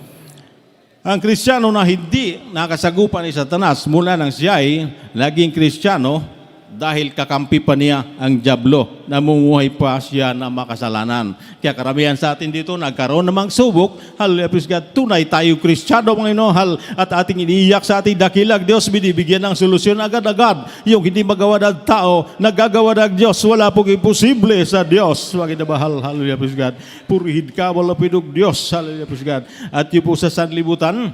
Ang Kristiyano na hindi nakasagupan ni Satanas mula nang siya ay naging Kristiyano dahil kakampi pa niya ang dyablo, namumuhay pa siya na makasalanan. Kaya karamihan sa atin dito nagkaroon namang subok. Hallelujah, praise God. Tunay tayo Kristiyano, mga inohal, at ating iniiyak sa ating dakilag Diyos, binibigyan ng solusyon agad-agad. Yung hindi magawa ng tao, nagagawa ng Diyos. Wala pong imposible sa Diyos. Wag na bahal. Hallelujah, praise God. Purihin ka, wala pinong Diyos. Hallelujah, praise God. At yun po sa sanlibutan,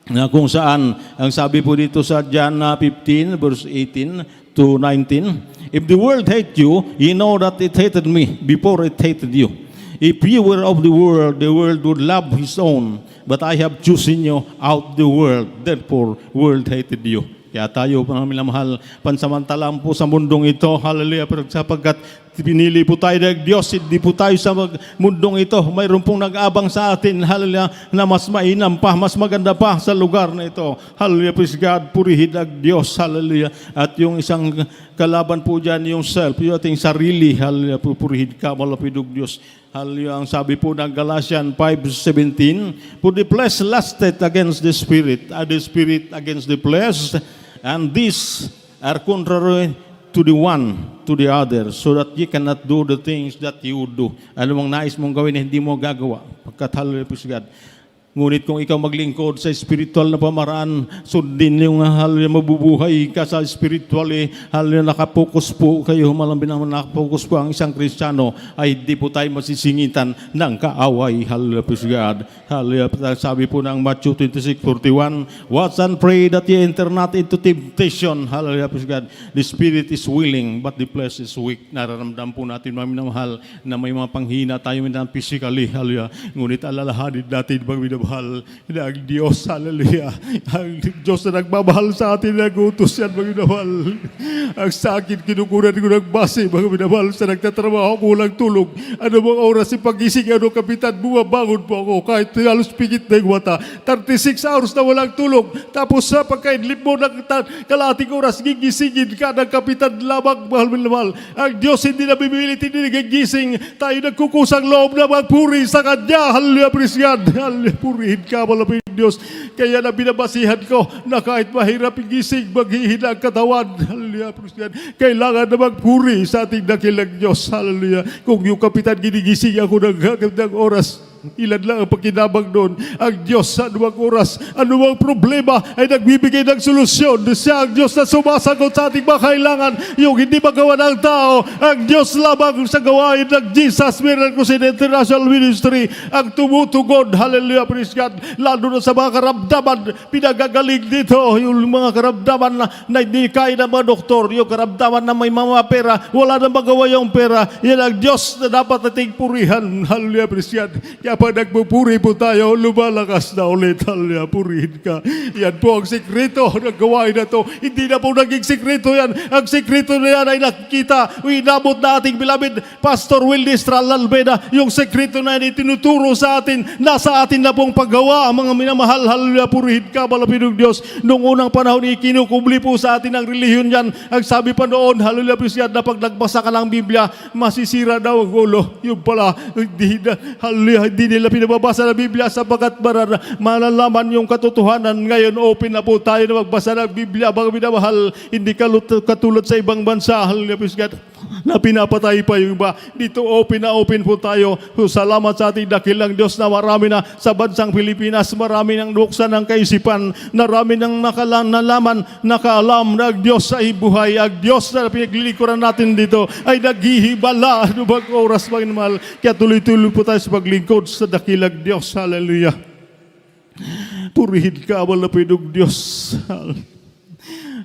na kung saan, ang sabi po dito sa John 15, verse 18, to 19. If the world hate you, you know that it hated me before it hated you. If you were of the world would love his own. But I have chosen you out the world, therefore world hated you. Kaya tayo, mga minamahal, pansamantalang po sa mundong ito, hallelujah, sapagkat pinili po tayo ng Diyos, hindi po tayo sa mundong ito. Mayroon pong nag-abang sa atin, hallelujah, na mas mainam pa, mas maganda pa sa lugar na ito. Hallelujah, praise God, purihin ang Diyos, hallelujah. At yung isang kalaban po dyan, yung self, yung ating sarili, hallelujah, purihin ka, malapidog Diyos. Hallelujah, ang sabi po ng Galatians 5:17, for the flesh lusted against the spirit, and the spirit against the flesh, and these are contrary to the one, to the other, so that you cannot do the things that you would do. Ano mong nais mong gawin na hindi mo gagawa. Pagkat hallelujah, praise God. Ngunit kung ikaw maglingkod sa spiritual na pamaraan, sundin yung hallelujah, mabubuhay ka sa spiritual, hallelujah, nakapokus po kayo, malambing naman nakapokus po ang isang Kristiyano, ay hindi po tayo masisingitan ng kaaway. Hallelujah, praise God. Hallelujah, sabi po ng Matthew 26:41, watch and pray that ye enter not into temptation. Hallelujah, praise God. The spirit is willing, but the flesh is weak. Nararamdam po natin, mga minamahal, na may mga panghina tayo minamahal physically. Hallelujah. Ngunit alalahanin natin, mga minamahal, na ang Diyos, hallelujah, ang Diyos na nagmamahal sa atin, nag-utos yan, mga minamahal. Ang sa akin, kinukunan ko ng base, mga minamahal, sa nagtatrabaho, kulang tulog. Ano mga oras si pagising, ano kapitan, bumabangon po ako, kahit halos pigit na yung mata. 36 hours na walang tulog. Tapos sa pagkainlip mo ng kalating oras, gigisingin ka ng kapitan lamang, mahal minamahal. Ang Diyos hindi na bimilit, hindi nagigising. Tayo nagkukusang loob na magpuri sa Kanya. Hallelujah, praise God. Hallelujah, purihin ka, malapit Diyos. Kaya na binabasihan ko na kahit mahirap igising, maghihina ang katawan. Hallelujah, praise God. Kailangan na magpuri sa ating dakilang Diyos. Hallelujah. Kung yung kapitan ginigising ako ng oras, ilan lang ang pakinabang doon. Ang Diyos sa anumang oras, anumang problema ay nagbibigay ng solusyon. Siya ang Diyos na sumasagot sa ating mga kailangan. Yung hindi magawa ng tao, ang Diyos lamang sa gawain ng Jesus Miracles International Ministry ang tumutugon. Hallelujah, praise God. Lalo na sa mga karamdaman, pinagagaling dito. Yung mga karamdaman na hindi kaya ng mga doktor, yung karamdaman na may mga pera, wala na magawa yung pera. Yan ang Diyos na dapat nating purihan. Hallelujah, praise God. Kaya pag nagpupuri po tayo, lumalakas na ulit. Hallelujah, purihin ka. Yan po ang sikreto ng gawain na to. Hindi na po naging sikreto yan. Ang sikreto na yan ay nakikita. Inabot na ating beloved Pastor Wildy Strallalbeda. Yung sikreto na yan itinuturo sa atin. Nasa atin na pong paggawa. Mga minamahal, hallelujah, purihin ka, malapit ng Diyos. Noong unang panahon, ikinukubli po sa atin ang relihiyon yan. Ang sabi pa noon, hallelujah, praise God, na pag nagbasa ka ng Biblia, masisira daw ang ulo. Yung pala, hindi na, hallelujah, hindi nila pinababasa ng Biblia sapagkat malalaman yung katotohanan. Ngayon, open na po tayo na magbasa ng Biblia. Mga minamahal, hindi katulad sa ibang bansa, hallelujah, praise God, na pinapatay pa yung iba. Dito open na open po tayo. So, salamat sa ating dakilang Diyos na marami na sa bansang Pilipinas, marami nang nuksan ng kaisipan, marami nang nakaalam na ang Diyos ay buhay. Ang Diyos na pinaglilikuran natin dito ay naghihibala. Ano bang oras, mga mahal? Kaya tuloy-tuloy po tayo sa paglingkod sa dakilang Diyos. Hallelujah. Purihin ka, malapit ng Diyos.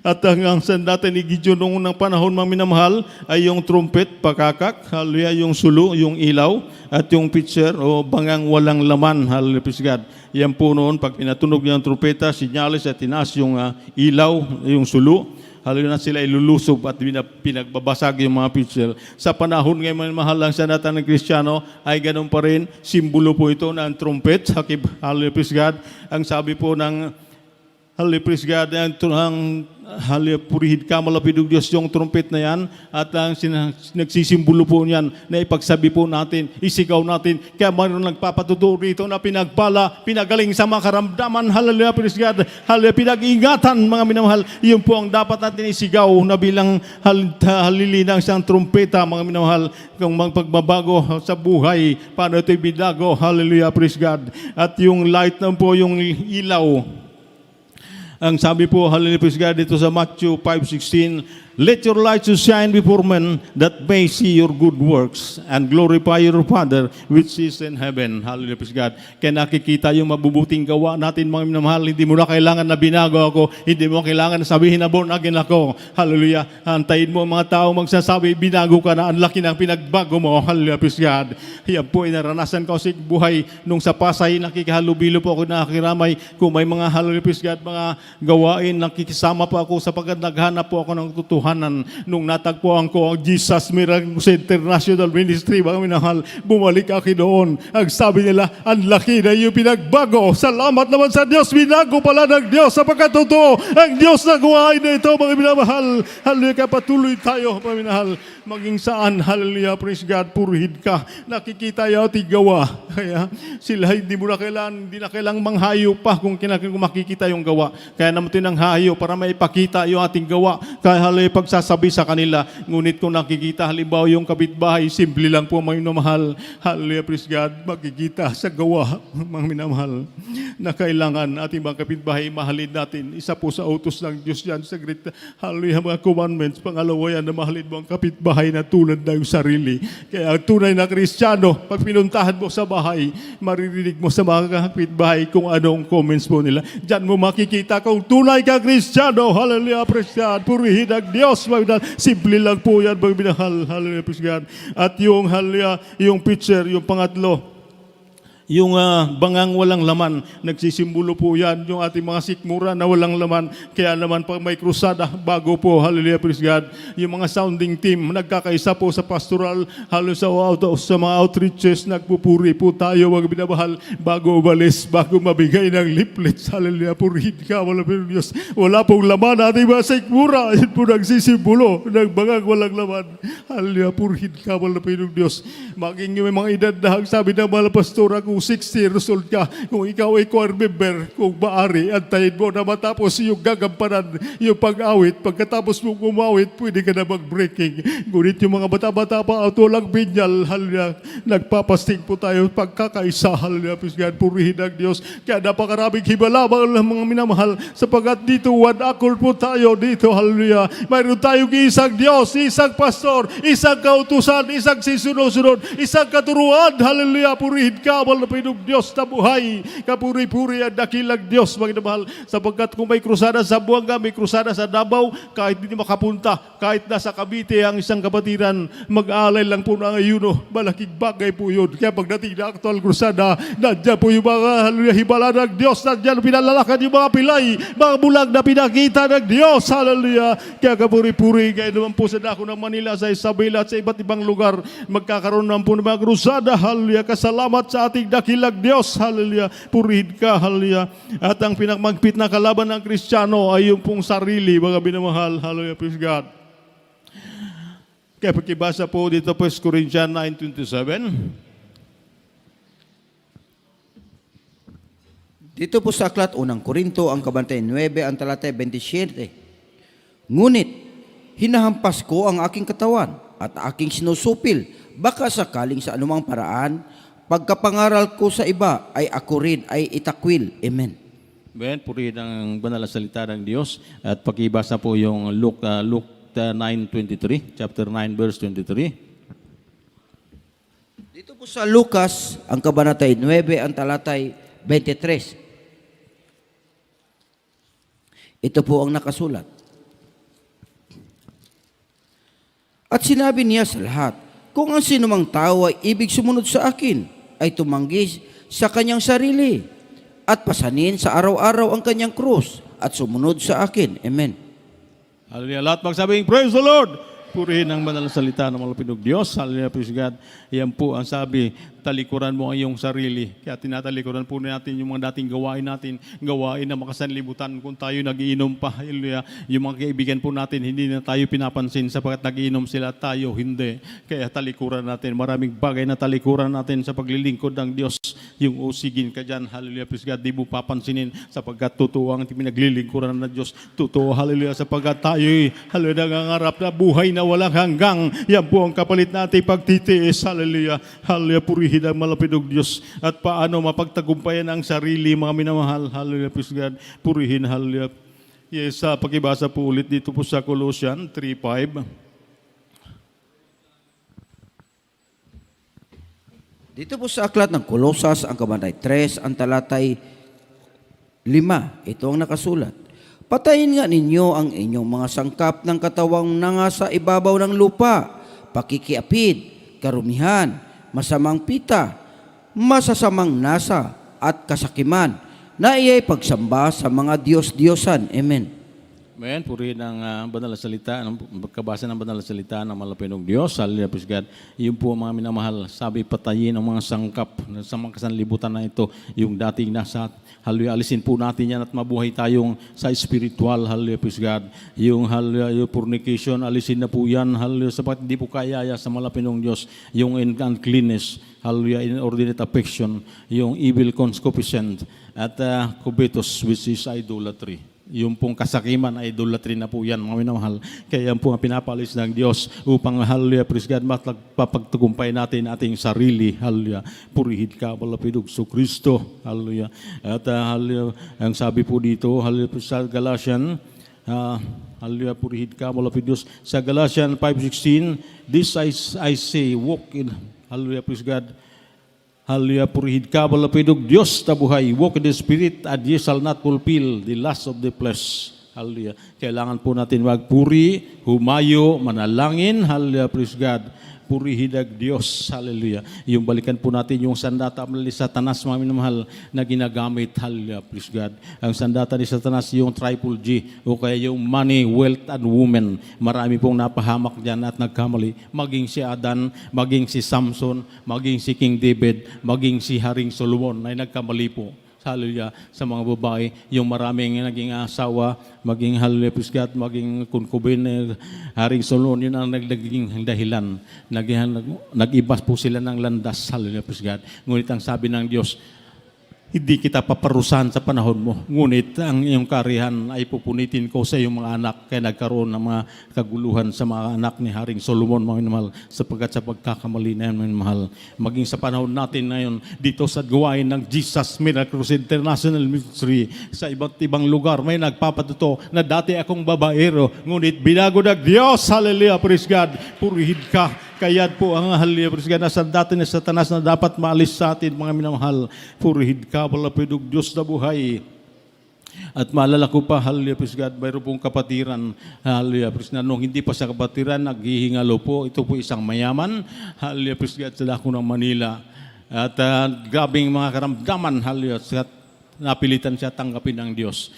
At ang sand natin ni Gideon noong unang panahon, mga minamahal, ay yung trumpet, pakakak, hallelujah, yung sulo, yung ilaw, at yung pitcher o bangang walang laman, hallelujah, praise God. Yan po noon, pag pinatunog niya ang trumpeta, sinyalis at tinaas yung ilaw, yung sulo, hallelujah, na sila ilulusob at pinagbabasag yung mga pitcher. Sa panahon ngayon, mga mahal lang sa natin ng Kristiyano, ay ganun pa rin, simbolo po ito ng trumpet, hallelujah, praise God. Ang sabi po ng hallelujah, praise God, hallelujah, purihin ka, malapit ng Diyos yung trumpet na yan, at ang nagsisimbolo po niyan na ipagsabi po natin, isigaw natin. Kaya mayroon nagpapatuturo rito na pinagpala, pinagaling sa mga karamdaman, hallelujah, praise God, hallelujah, pinag-ingatan, mga minamahal. Yun po ang dapat natin isigaw na bilang halilinang siyang trumpeta, mga minamahal, kung magpagbabago sa buhay, paano ito'y binago, hallelujah, praise God. At yung light na po, yung ilaw, ang sabi po, hallelujah, praise God, dito sa Matthew 5:16, Let your light so shine before men that may see your good works and glorify your Father which is in heaven. Hallelujah, praise God. Kaya nakikita yung mabubuting gawa natin, mga minamahal. Hindi mo na kailangan na binago ako. Hindi mo kailangan na sabihin na born again ako. Hallelujah. Antayin mo ang mga tao magsasabi, binago ka na, ang laki ng pinagbago mo. Hallelujah, praise God. Yan po ay naranasan ko sa buhay nung sa Pasay, nakikihalubilo po ako, nakikiramay. Kung may mga hallelujah, praise God, mga gawain, nakikisama po ako sapagkat naghanap po ako ng tutuhan. Nung natagpuan ko ang Jesus Miracles International Ministry, mga minahal, bumalik ako doon. Ang sabi nila, ang laki na yung pinagbago. Salamat naman sa Diyos, binago pala ng Diyos sapagkat totoo ang Diyos na gawain na ito, mga minamahal. Hallelujah, kapatuloy tayo, mga minahal. Maging saan, hallelujah, praise God, purihin ka. Nakikita yung ating gawa. Kaya sila hindi na kailangang manghayo pa kung makikita yung gawa. Kaya naman ng hayo para maipakita yung ating gawa. Kaya hallelujah, pagsasabi sa kanila. Ngunit kung nakikita, halimbawa yung kapitbahay, simple lang po, mga minamahal. Hallelujah, praise God, makikita sa gawa, mga minamahal, na kailangan ating mga kapitbahay mahalin natin. Isa po sa utos ng Diyos yan sa great, hallelujah, mga commandments. Pangalawa yan, na mahalin mo ang kapitbahay na tulad ng sarili. Kaya ang tunay na Kristiyano, pag pinuntahan mo sa bahay, maririnig mo sa mga kapitbahay kung anong comments mo nila. Diyan mo makikita kung tunay ka Kristiyano. Hallelujah, praise God, purihin ang Diyos. Simple lang po yan, mga minahal. Hallelujah, praise God. At yung, hallelujah, yung picture, yung pangatlo, yung bangang walang laman, nagsisimbolo po yan, yung ating mga sikmura na walang laman. Kaya naman pag may krusada, bago po, hallelujah, praise God, yung mga sounding team, nagkakaisa po sa pastoral, hallelujah, sa mga outreaches, nagpupuri po tayo, mga binabahal, bago umalis, bago mabigay ng leaflets, hallelujah, purihin ka, wala po Diyos. Wala pong laman ating mga sikmura, yun po nagsisimbolo ng bangang walang laman. Hallelujah, purihin ka, wala po Diyos. Maging may mga edad na, sabi ng mga pastora, kung 60 years old ka, kung ikaw ay choir member, kung maari, antayin mo na matapos yung gagampanan, yung pag-awit. Pagkatapos mo umawit, pwede ka na mag-breaking. Ngunit yung mga bata-bata pa, walang binyal, hallelujah, nagpapasting po tayo, pagkakaisa, hallelujah, praise God, purihin ang Diyos. Kaya napakaraming himala, mga minamahal, sapagat dito, one accord po tayo dito, hallelujah. Mayroon tayong isang Diyos, isang pastor, isang kautusan, isang sisunod-sunod, isang katuruan, hallelujah, purihin ka, Panginoong Diyos na buhay, kapuri-puri ang dakilang Diyos, mga mahal, sapagkat kung may krusada sa Buanga, may krusada sa Davao, kahit hindi makapunta, kahit nasa Cavite ang isang kapatiran, mag-aalay lang po ng ayuno, malaking bagay po yun. Kaya pagdating na aktual krusada, nandiyan po yung mga himala ng Diyos, nandiyan pinalalakan yung mga pilay, mga bulag na pinakita ng Diyos, hallelujah. Kaya kapuri-puri, kaya naman po sa dako ng Manila, sa Isabela at sa iba't ibang lugar, magkakaroon naman po ng mga krusada, hallelujah. Kasalamat sa ating dakilang Diyos, hallelujah, purihin ka, hallelujah. At ang pinakmagpit na kalaban ng Kristiyano ay yung pong sarili, mga binamahal, hallelujah, praise God. Kaya pakibasa po dito po 1 Corinthians 9:27. Dito po sa aklat, unang Korinto, ang kabantayan 9, ang talata 27. Ngunit, hinahampas ko ang aking katawan at aking sinusupil, baka sakaling sa anumang paraan, pagkapangaral ko sa iba ay ako rin ay itakwil. Amen. Ben, purihin ang banal na salita ng Diyos. At pakibasa po yung Luke 9:23, chapter 9, verse 23. Dito po sa Lucas, ang kabanatay 9, ang talatay 23. Ito po ang nakasulat. At sinabi niya sa lahat, kung ang sinumang tao ay ibig sumunod sa akin, ay tumanggi sa kanyang sarili at pasanin sa araw-araw ang kanyang krus at sumunod sa akin. Amen. Hallelujah. Lahat magsabing, praise the Lord! Purihin ang banal na salita ng malapit ng Diyos. Hallelujah, praise God. Yan po ang sabi, talikuran mo ang iyong sarili. Kaya tinatalikuran po natin yung mga dating gawain natin, gawain na makasanlibutan kung tayo nagiinom pa. Hallelujah. Yung mga kaibigan po natin, hindi na tayo pinapansin sapagkat nagiinom sila, tayo hindi. Kaya talikuran natin. Maraming bagay na talikuran natin sa paglilingkod ng Diyos. Yung usigin ka dyan, hallelujah, praise God, di mo papansinin sapagkat totoo ang pinaglilingkuran ng Diyos. Totoo, hallelujah, sapagkat tayo'y, hallelujah, nangangarap na buhay na walang hanggang. Yan po ang kapalit natin pagtitiis. Hallelujah. Hallelujah. Purihin ang malapit ng Diyos. At paano mapagtagumpayan ang sarili, mga minamahal. Hallelujah. Praise God. Purihin. Hallelujah. Yes, pakibasa po ulit dito po sa Colossians 3:5. Dito po sa aklat ng Kolosas, ang kabanatay 3, ang talatay 5. Ito ang nakasulat. Patayin nga ninyo ang inyong mga sangkap ng katawang nangasa ibabaw ng lupa, pakikiapid, karumihan, masamang pita, masasamang nasa, at kasakiman, na iya'y pagsamba sa mga Diyos-Diyosan. Amen. Amen. Purihin ang banal na salita, ang pagkabasa ng banal na salita ng malapinong Diyos. Hallelujah, praise God. Yun po mga minamahal. Sabi, patayin ang mga sangkap sa mga kasanlibutan na ito, yung dating nasa. Hallelujah, alisin po natin yan at mabuhay tayong sa spiritual. Hallelujah, praise God. Yung hallelujah, yung fornication, alisin na po yan. Hallelujah, sapat hindi po kayaya sa malapinong Diyos. Yung uncleanness, hallelujah, inordinate affection, yung evil concupiscence, at covetous, which is idolatry. Yung pong kasakiman ay idolatry na po yan, mga minamahal. Kaya yan po ang pinapalis ng Diyos upang, hallelujah, praise God, mapagtagumpay natin ating sarili. Hallelujah, purihid ka, malapidog sa Kristo. Hallelujah. At hallelujah, ang sabi po dito, hallelujah, sa Galatians, hallelujah, purihid ka, malapid Diyos. Sa Galatians 5:16, this I say, walk in, hallelujah, praise God, hallelujah, purihid ka, malapidog Diyos tabuhay, walk in the Spirit, and ye shall not fulfill the lust of the flesh. Hallelujah. Kailangan po natin magpuri, humayo, manalangin, hallelujah, praise God, purihid ang Diyos, hallelujah. Yung balikan po natin yung sandata ni Satanas, mga minamahal, na ginagamit, hallelujah, praise God. Ang sandata ni Satanas, yung triple G, o kaya yung money, wealth, and women. Marami pong napahamak dyan at nagkamali. Maging si Adan, maging si Samson, maging si King David, maging si Haring Solomon, ay nagkamali po. Hallelujah, sa mga babae, yung maraming naging asawa, maging hallelujah, praise God, maging concubine, Haring Solomon, yun ang naging dahilan. Nag-ibas po sila ng landas, hallelujah, praise God. Ngunit ang sabi ng Diyos, hindi kita paparusahan sa panahon mo. Ngunit ang iyong karihan ay pupunitin ko sa iyong mga anak. Kaya nagkaroon ng mga kaguluhan sa mga anak ni Haring Solomon, mga minamahal, sapagkat sa pagkakamali na yan, mga minamahal. Maging sa panahon natin ngayon, dito sa gawain ng Jesus Miracles International Ministry, sa iba't ibang lugar, may nagpapatuto na dati akong babaero, ngunit binago ng Diyos, hallelujah, praise God, purihid ka. Kaya po ang hallelujah, praise God, nasa dati ni Satanas na dapat maalis sa atin, mga minamahal, purihid ka, malapidog Diyos na buhay. At maalala ko pa, hallelujah, praise God, mayroon pong kapatiran, hallelujah, praise God, nung hindi pa sa kapatiran, naghihingalo po, ito po isang mayaman, hallelujah, praise God, sa dako ng Manila. At grabing mga karamdaman, hallelujah, napilitan siya tanggapin ng Diyos.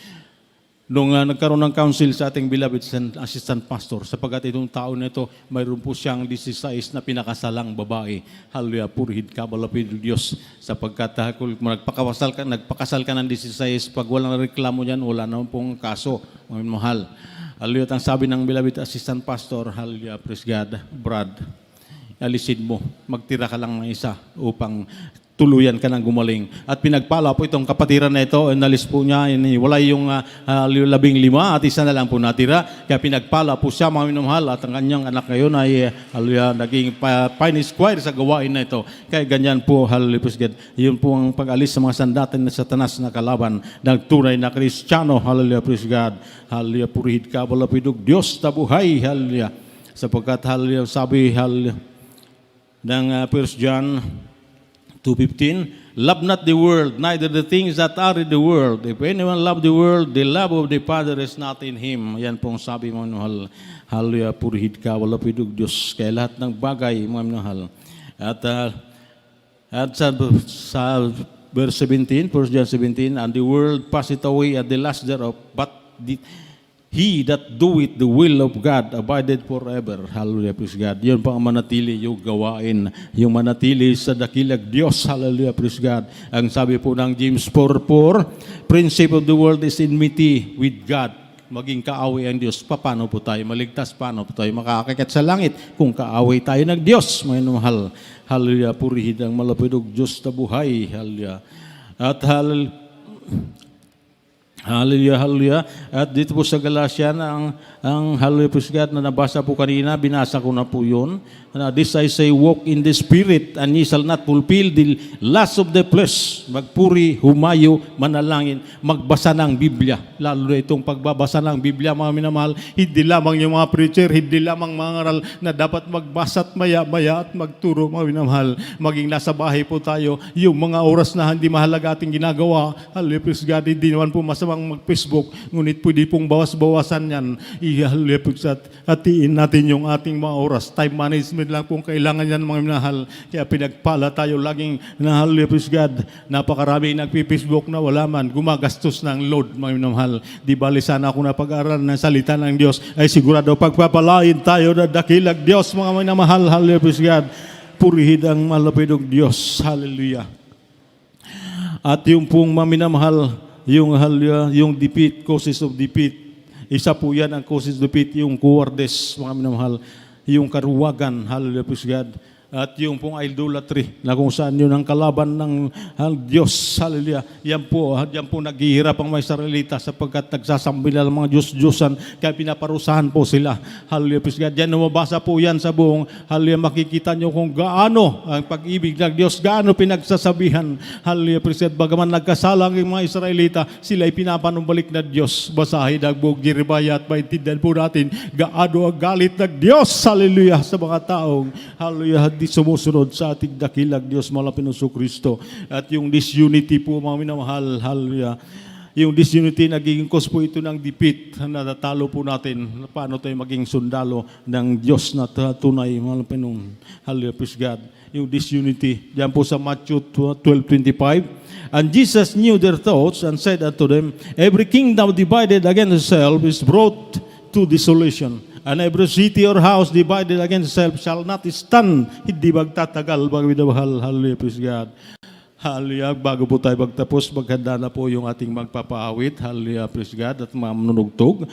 Nung nagkaroon ng council sa ating beloved assistant pastor, sapagat itong tao na ito, mayroon po siyang 16 na pinakasalang babae. Hallelujah, purihid ka, malapid Diyos. Sapagkat kung nagpakasal ka ng 16, pag walang reklamo niyan, wala naman pong kaso, mga mahal. Hallelujah, ang sabi ng beloved assistant pastor, hallelujah, praise God, Brad, alisin mo, magtira ka lang ng isa upang tuluyan ka ng gumaling. At pinagpala po itong kapatiran na ito, inalis po niya, wala yung 15 at isa na lang po natira. Kaya pinagpala po siya, mga minamahal, at ang kanyang anak ngayon ay naging fine squire sa gawain na ito. Kaya ganyan po, hallelujah, praise God. Yun po ang pag-alis sa mga sandatin na Satanas na kalaban ng tunay na Kristiyano, hallelujah, praise God. Hallelujah, purihid ka, malapidog Diyos tabuhay, hallelujah. Sapagkat, hallelujah, sabi, hallelujah, ng 1 John 2:15, love not the world, neither the things that are in the world. If anyone love the world, the love of the Father is not in him. Yan pong sabi, mga minamahal. Hallelujah, purihid ka, malapidog Diyos. Kaya lahat ng bagay, mga minamahal. At sa verse 17, 1 John 17, and the world passeth away at the last thereof, but he that doeth the will of God abideth forever. Hallelujah, praise God. Yun pa ang manatili, yung gawain, yung manatili sa dakilag Diyos. Hallelujah, praise God. Ang sabi po ng James 4:4, principle of the world is enmity with God. Maging kaaway ang Diyos. Paano po tayo maligtas? Paano po tayo makakakyat sa langit kung kaaway tayo ng Diyos? Mga mahal. Hallelujah, purihid ang malapidog Diyos na buhay. Hallelujah. At Hallelujah, hallelujah. At dito po sa Galatian, ang hallelujah praise God na nabasa po kanina, binasa ko na po yun. This I say, walk in the Spirit, and ye shall not fulfill the lust of the flesh. Magpuri, humayo, manalangin, magbasa ng Biblia. Lalo na itong pagbabasa ng Biblia, mga minamahal, hindi lamang yung mga preacher, hindi lamang mga ngaral na dapat magbasa at maya-maya at magturo, mga minamahal. Maging nasa bahay po tayo, yung mga oras na hindi mahalaga ating ginagawa, hallelujah praise God, hindi naman po masama mag-Facebook, ngunit pwede pong bawas-bawasan yan. Hatiin natin yung ating mga oras. Time management lang pong kailangan yan, mga minahal. Kaya pinagpala tayo laging na hallelujah praise God. Napakarami nagpi-Facebook na wala man, gumagastos ng load, mga minahal. Di bali sana ako na pag-aral ng salita ng Diyos, ay sigurado pagpapalain tayo na dakilag Diyos, mga minamahal. Hallelujah praise God. Purihin ang malapidong Diyos. Hallelujah. At yung pong maminamahal, yung defeat, causes of defeat. Isa po yan ang causes of defeat, yung cowardice, mga minamahal, yung karuwagan, hallelujah, praise God. At yung pong idolatry, na kung saan yun ang kalaban ng Diyos, hallelujah. Yan po naghihirap ang mga Israelita sapagkat nagsasambil ng mga Diyos-Diyosan, kaya pinaparusahan po sila. Hallelujah, praise God. Yan, mabasa po yan sa buong, hallelujah, makikita nyo kung gaano ang pag-ibig ng Diyos, gaano pinagsasabihan. Hallelujah, praise God. Bagaman nagkasala ang mga Israelita, sila ay pinapanumbalik na Diyos. Basahin ang buong Jeremiah at maintindihan po natin, gaano ang galit ng Diyos, hallelujah, sa mga taong, hallelujah, di sumusunod sa ating dakilag Diyos, malapit na Kristo. At yung disunity po, mga minamahal, hallelujah. Yung disunity, nagiging cause po ito ng defeat, na natalo po natin. Paano tayo maging sundalo ng Diyos na tunay, malapit na, hallelujah, praise God. Yung disunity, diyan po sa Matthew 12:25. And Jesus knew their thoughts and said unto them, every kingdom divided against itself is brought to desolation. And every city or house divided against itself shall not stand. Hindi magtatagal, mga minamahal. Hallelujah, praise God. Hallelujah. Bago po tayo magtapos, maghanda na po yung ating magpapaawit. Hallelujah, praise God. At manunugtog.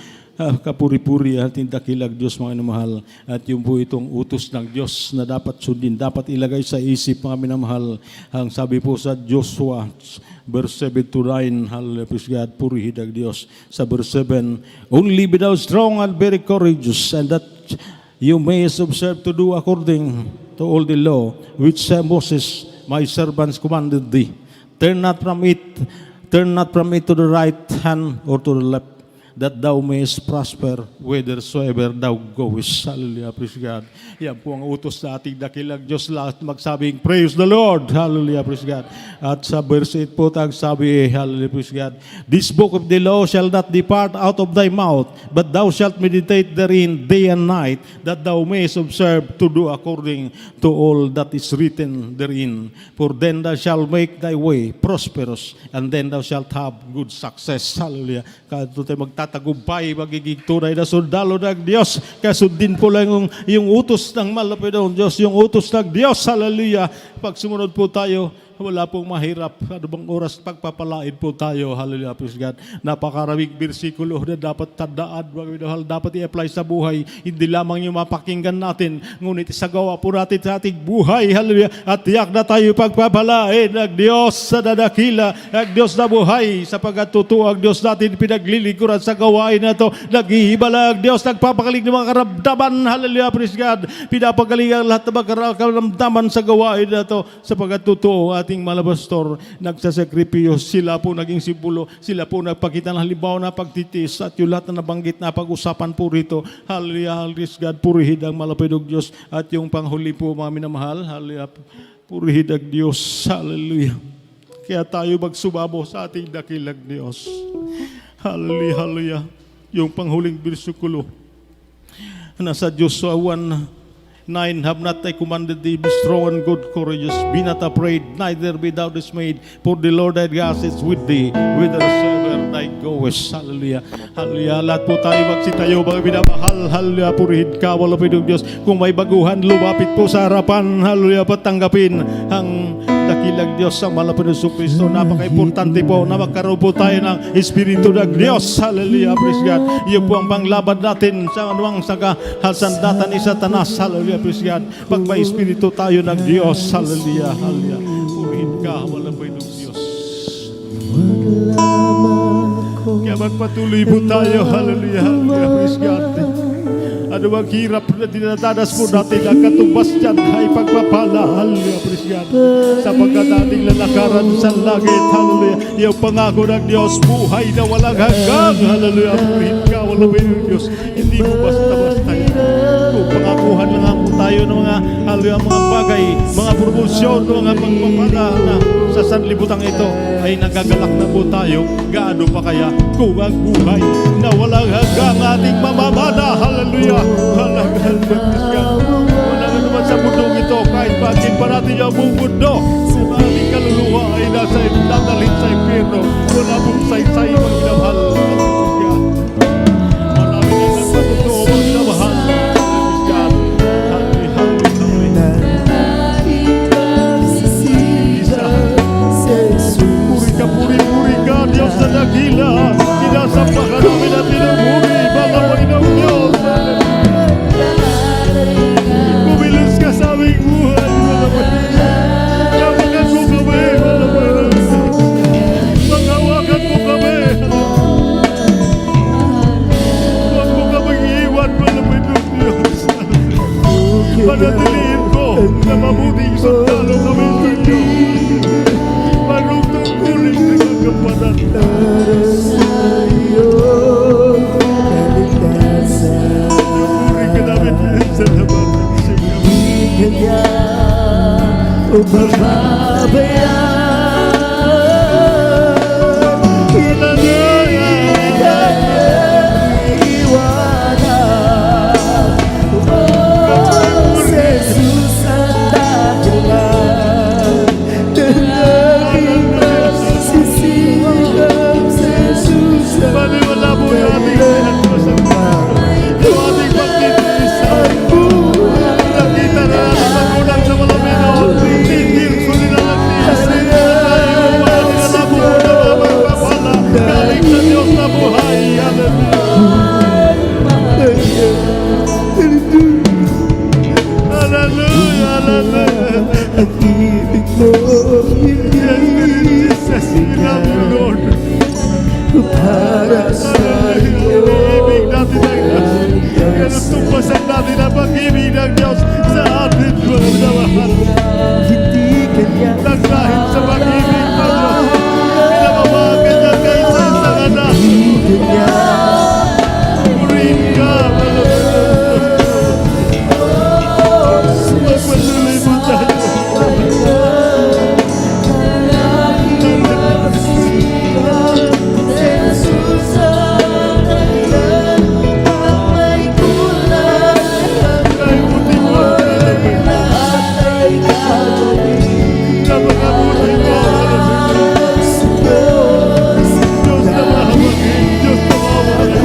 Kapuri-puri ang ating dakilag Diyos, mga minamahal. At yung po itong utos ng Diyos na dapat sundin, dapat ilagay sa isip, mga minamahal. Ang sabi po sa Joshua, verse 7 to 9, hallelujah, praise God, purihin ang Diyos. Sa verse 7, only be thou strong and very courageous, and that you may observe to do according to all the law, which Moses, my servants, commanded thee. Turn not from it to the right hand or to the left, that thou mayest prosper whithersoever thou goest. Hallelujah, praise God. Yan po ang utos sa ating dakilang Diyos. Lahat magsabing, praise the Lord. Hallelujah, praise God. At sa verse 8 po, sabi, hallelujah, praise God. This book of the law shall not depart out of thy mouth, but thou shalt meditate therein day and night, that thou mayest observe to do according to all that is written therein. For then thou shalt make thy way prosperous, and then thou shalt have good success. Hallelujah. Kaya ito tayo magtatagumpay, magiging tunay na sundalo ng Diyos. Kaya sundin po lang yung utos ng malapit ng Diyos, yung utos ng Diyos. Hallelujah. Pag sumunod po tayo, wala pong mahirap. Ano bang oras pagpapalain po tayo? Hallelujah, praise God. Napakaraming bersikulo na dapat tandaan, dapat i-apply sa buhay. Hindi lamang yung mapakinggan natin, ngunit isagawa po natin sa ating buhay. Hallelujah. At tiyak na tayo pagpapalain ng Diyos sa dadakila, ang Diyos na buhay, sapagat totoo ang Diyos natin pinaglilingkuran sa gawain na ito. Naghihibala ang Diyos, nagpapagaling ng mga karamdaman. Hallelujah, praise God. Pinapagaling ang lahat ng mga karamdaman sa gawain na ito, sapagat totoo at ating malabastor, nagsasakripiyo, sila po naging simbolo, sila po nagpakita ng halimbawa na pagtitis at yung lahat na nabanggit na pag-usapan po rito. Hallelujah, hallelujah, God, purihid ang malapidog Diyos. At yung panghuli po, mga minamahal, hallelujah, purihid ang Diyos. Hallelujah. Kaya tayo magsumamo sa ating dakilang Diyos. Hallelujah, hallelujah. Yung panghuling bersikulo, nasa Joshua 1:9, have not I commanded thee, be strong and good courageous, be not afraid, neither be thou dismayed, for the Lord thy God is with thee, whithersoever thy goest. Hallelujah. Hallelujah. Lahat po tayo magsitayo, mga binamahal. Hallelujah. Purihin ka, walapid ng Diyos. Kung may baguhan, lumapit po sa harapan. Hallelujah. Patanggapin ang dakilang Diyos, ang malapit ng Kristo. Napaka-importante po na magkaroon po tayo ng Espiritu ng Diyos. Hallelujah. Praise God. Iyon po ang panglaban natin sa anuang sandatan ni Satanas. Hallelujah. Praise God. Pag may Espiritu tayo ng Diyos. Hallelujah. Hallelujah. Purihin ka, malapit ng Diyos. Wag lamang Kaya magpatuloy po tayo. Hallelujah. Hallelujah. Praise God. Ano bang hirap na dinadanas po natin ang katubas dyan ay pagpapala. Hallelujah. Praise God. Sapagkat ating lalakaran sa langit. Hallelujah. Yung pangako ng Diyos, buhay na walang hanggang. Hallelujah. Purihin ka, walang ng Diyos. Hindi mo basta-basta yan. Kung pangakuhan lang po tayo ng mga, hallelujah, mga bagay, mga promosyon, mga pagpapala na sa sanlibutan ito ay nagagalak na po tayo. Gaano pa kaya kung ang buhay na walang hanggang ating mamamana. Hallelujah. Walang naman sa mundong ito kahit bakit pa natin yung buong mundo. Kung aming kaluluwa ay nasa dadalhin sa impyerno, wala pong saysay magdamahal. Marami na nagpatutuo magdamahal. Puri-puri ka, Diyos na nagila. Sinasampakan namin at pinumuri, mga Panginoong Diyos. Kumilos ka sa aming buhay, mga Panginoon. Yawagan mo kami, mga Panginoon. Paghawakan mo kami. Huwag mo kami iiwan, mga Panginoong Diyos. Panatiliin ko na mabuting sundalo kami sa inyo. Marugtong-tuling na kagampanan para sa'yo kaligtasan. Puri ka namin sa laban ng siya. Di kanya o pababayaan. Hindi kanya iwanan. Oh, Jesus ang dahilan ng aking pagsisigang sa Jesus ang Maniwala mo yung ating pinagpasan. Yung ating pagtitiisan. Nakita na natin magulang sa malamino. Tingin ko nila ng tiyasin. Maniwala mo na magpapala. Galing sa Diyos na buhay. Hallelujah. Hallelujah. at ibig mo hindi Jesus, we love you, Lord. para sa'yo. Ibig natin ang Diyos. Kaya tumpasan natin ang pag-ibig ng Diyos sa atin, mga mahal. Hindi kanya Nagdahil sa pag-ibig ng Diyos, pinamamagan niya kayo sa isang anak. hindi kanya Purihin ka, mga magpatuloy mo tayo. Kahit buti mo, napakabuti mo, Diyos na mahamagin, Diyos na mahamagin,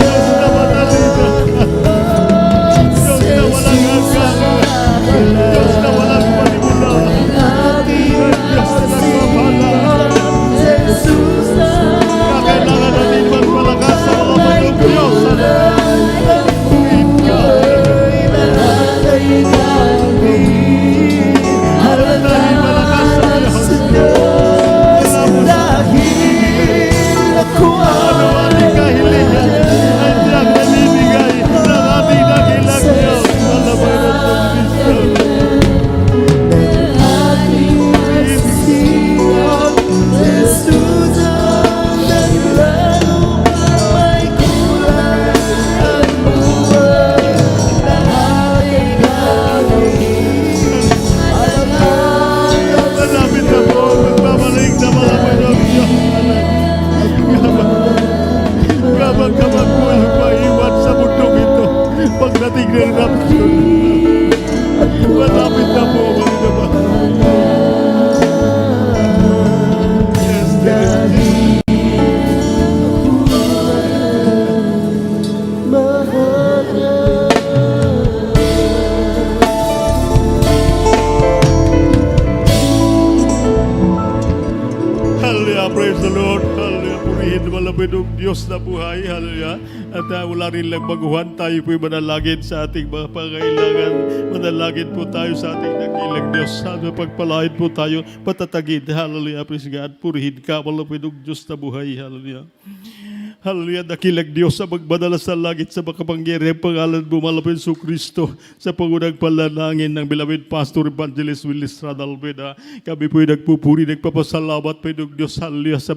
Diyos na matalina, Diyos na walang hanggan, Diyos na walang panimula, Diyos na nagpapala. Kakailangan natin magpalakas sa mga bagong Diyos. Purihin ka. Dahil malakas sa Diyos. Ano ating kahilingan ay siyang nalibigay ng ating dakilang Diyos. Alamay ng Kristo. Malapit na po, magbabalik na mga Panginoong Diyos. Gabag-gabag po yung maiwan sa mundong ito pagdating ng rapture. Malapit na po, Panginoon. Yes, yes. Hallelujah, praise the Lord. Hallelujah, purihin malapit ang Diyos na buhay. Hallelujah. At wala rin lang baguhan, tayo po'y manalangin sa ating mga pangailangan. Manalangin po tayo sa ating nakilang Diyos. Sana pagpalain po tayo, patatagin. Hallelujah, praise God. Purihin ka, malapit ng Diyos na buhay. Hallelujah. Hallelujah, dakilang Diyos sa magmadala sa langit sa makapangyarihang pangalan mo, malapit sa Kristo, sa pangunang panalangin ng beloved Pastor Evangelist Willis Radalveda. Kami po'y nagpupuri, nagpapasalamat po ng Diyos. Hallelujah, sa